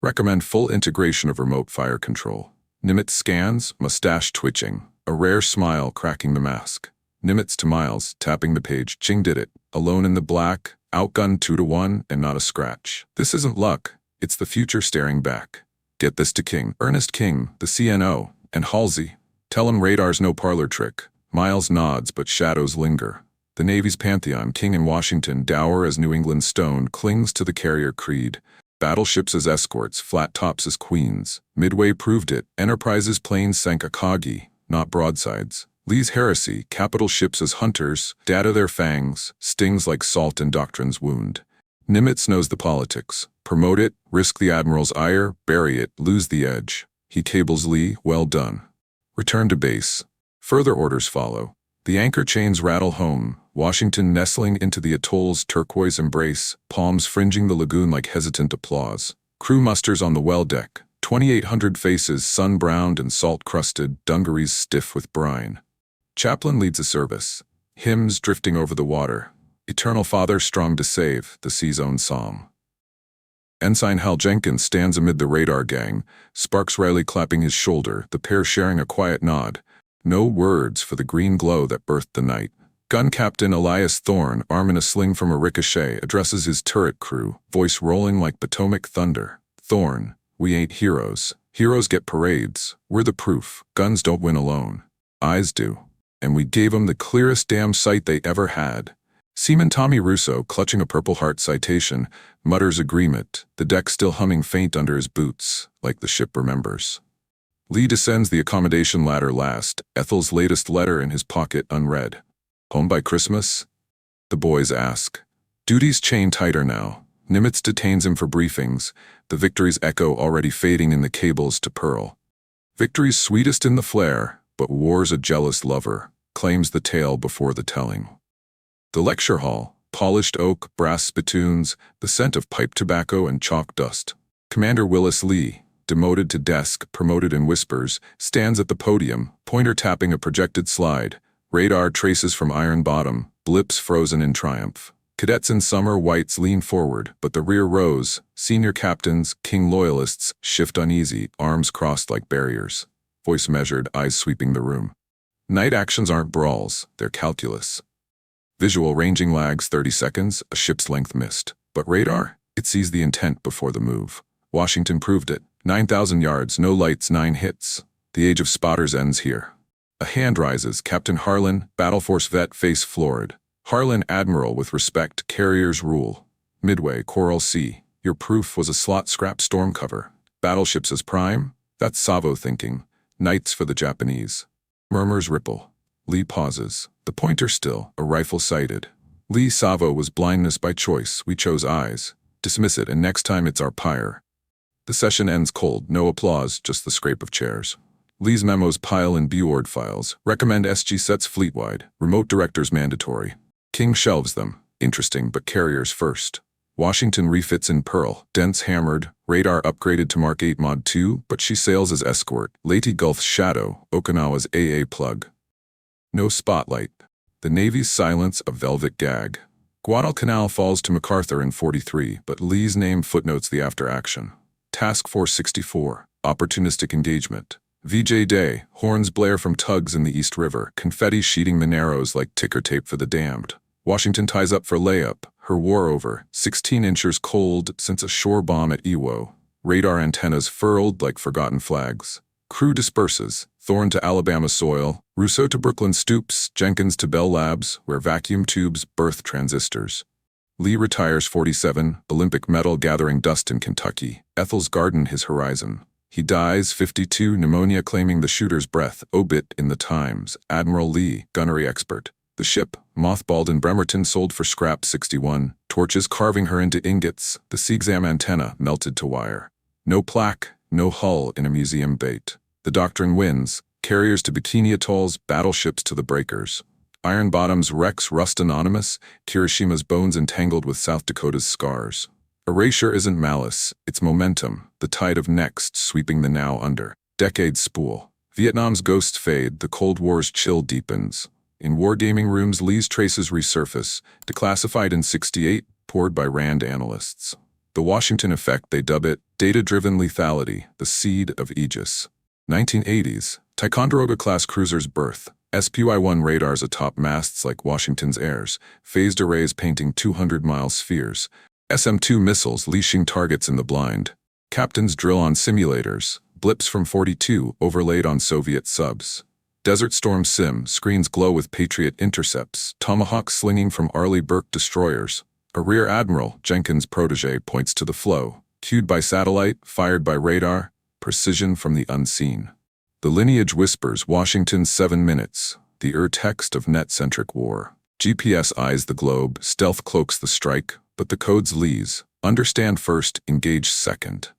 Recommend full integration of remote fire control. Nimitz scans, mustache twitching, a rare smile cracking the mask. Nimitz to Miles, tapping the page. Ching did it, alone in the black, outgunned 2-1, and not a scratch. This isn't luck, it's the future staring back. Get this to King. Ernest King, the CNO, and Halsey. Tell him radar's no parlor trick. Miles nods, but shadows linger. The Navy's pantheon, King in Washington, dour as New England stone, clings to the carrier creed. Battleships as escorts, flat tops as queens. Midway proved it. Enterprise's planes sank Akagi, not broadsides. Lee's heresy, capital ships as hunters, data their fangs, stings like salt and doctrine's wound. Nimitz knows the politics. Promote it, risk the admiral's ire, bury it, lose the edge. He cables Lee, well done. Return to base. Further orders follow. The anchor chains rattle home, Washington nestling into the atoll's turquoise embrace, palms fringing the lagoon like hesitant applause. Crew musters on the well deck, 2,800 faces sun-browned and salt-crusted, dungarees stiff with brine. Chaplain leads a service, hymns drifting over the water. Eternal Father strong to save, the sea's own psalm. Ensign Hal Jenkins stands amid the radar gang, Sparks Reilly clapping his shoulder, the pair sharing a quiet nod. No words for the green glow that birthed the night. Gun Captain Elias Thorne, arm in a sling from a ricochet, addresses his turret crew, voice rolling like Potomac thunder. Thorne, we ain't heroes. Heroes get parades. We're the proof. Guns don't win alone. Eyes do. And we gave 'em the clearest damn sight they ever had. Seaman Tommy Russo, clutching a Purple Heart citation, mutters agreement, the deck still humming faint under his boots, like the ship remembers. Lee descends the accommodation ladder last, Ethel's latest letter in his pocket unread. Home by Christmas? The boys ask. Duty's chained tighter now. Nimitz detains him for briefings, the victory's echo already fading in the cables to Pearl. Victory's sweetest in the flare, but war's a jealous lover, claims the tale before the telling. The lecture hall, polished oak, brass spittoons, the scent of pipe tobacco and chalk dust. Commander Willis Lee, demoted to desk, promoted in whispers, stands at the podium, pointer tapping a projected slide. Radar traces from iron bottom, blips frozen in triumph. Cadets in summer whites lean forward, but the rear rows, senior captains, King loyalists, shift uneasy, arms crossed like barriers. Voice measured, eyes sweeping the room. Night actions aren't brawls, they're calculus. Visual ranging lags 30 seconds, a ship's length missed. But radar? It sees the intent before the move. Washington proved it. 9,000 yards, no lights, 9 hits. The age of spotters ends here. A hand rises, Captain Harlan, Battle Force vet, face floored. Harlan, Admiral with respect, carriers rule. Midway, Coral Sea. Your proof was a slot scrap storm cover. Battleships as prime? That's Savo thinking. Knights for the Japanese. Murmurs ripple. Lee pauses. The pointer still, a rifle sighted. Lee Savo was blindness by choice, we chose eyes. Dismiss it and next time it's our pyre. The session ends cold, no applause, just the scrape of chairs. Lee's memos pile in BORD files. Recommend SG sets fleet-wide. Remote directors mandatory. King shelves them. Interesting, but carriers first. Washington refits in Pearl. Dense hammered. Radar upgraded to Mark 8 Mod 2, but she sails as escort. Leyte Gulf's Shadow. Okinawa's AA plug. No spotlight. The Navy's silence a velvet gag. Guadalcanal falls to MacArthur in 43, but Lee's name footnotes the after-action. Task Force 64. Opportunistic engagement. VJ Day. Horns blare from tugs in the East River. Confetti sheeting the Narrows like ticker tape for the damned. Washington ties up for layup. Her war over. 16 inches cold since a shore bomb at Iwo. Radar antennas furled like forgotten flags. Crew disperses. Thorne to Alabama soil. Russo to Brooklyn stoops. Jenkins to Bell Labs, where vacuum tubes birth transistors. Lee retires 47, Olympic medal gathering dust in Kentucky. Ethel's garden his horizon. He dies 52, pneumonia claiming the shooter's breath. Obit in the Times. Admiral Lee, gunnery expert. The ship, mothballed in Bremerton sold for scrap 61, torches carving her into ingots, the Seaxam antenna melted to wire. No plaque, no hull in a museum bait. The doctrine wins, carriers to Bikini Atolls, battleships to the breakers. Iron Bottom's wrecks rust anonymous, Kirishama's bones entangled with South Dakota's scars. Erasure isn't malice, it's momentum, the tide of next sweeping the now under. Decades spool. Vietnam's ghosts fade, the Cold War's chill deepens. In wargaming rooms, Lee's traces resurface, declassified in '68, poured by RAND analysts. The Washington effect, they dub it, data-driven lethality, the seed of Aegis. 1980s, Ticonderoga-class cruisers birth. SPY-1 radars atop masts like Washington's heirs, phased arrays painting 200-mile spheres, SM-2 missiles leashing targets in the blind, captains drill on simulators, blips from 42 overlaid on Soviet subs. Desert Storm Sim screens glow with Patriot intercepts, tomahawks slinging from Arleigh Burke destroyers. A Rear Admiral, Jenkins' protege, points to the flow, cued by satellite, fired by radar, precision from the unseen. The lineage whispers Washington's 7 minutes, the text of net-centric war. GPS eyes the globe, stealth cloaks the strike, but the code's Lee's. Understand first, engage second.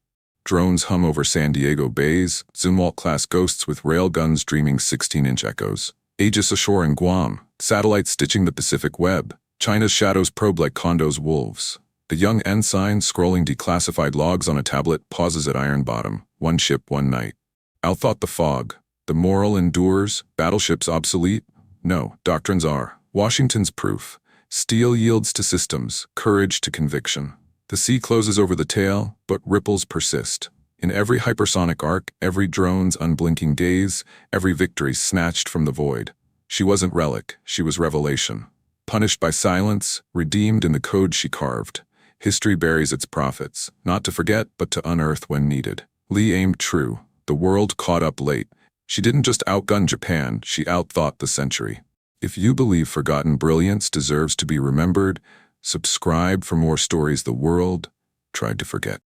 Drones hum over San Diego bays, Zumwalt-class ghosts with railguns dreaming 16-inch echoes. Aegis ashore in Guam, satellites stitching the Pacific web. China's shadows probe like Kondō's wolves. The young Ensign, scrolling declassified logs on a tablet, pauses at Iron Bottom. One ship, one night. Outthought the fog. The moral endures. Battleships obsolete? No, doctrines are. Washington's proof. Steel yields to systems, courage to conviction. The sea closes over the tail, but ripples persist. In every hypersonic arc, every drone's unblinking gaze, every victory snatched from the void. She wasn't relic, she was revelation. Punished by silence, redeemed in the code she carved. History buries its prophets, not to forget, but to unearth when needed. Lee aimed true. The world caught up late. She didn't just outgun Japan, she outthought the century. If you believe forgotten brilliance deserves to be remembered, subscribe for more stories the world tried to forget.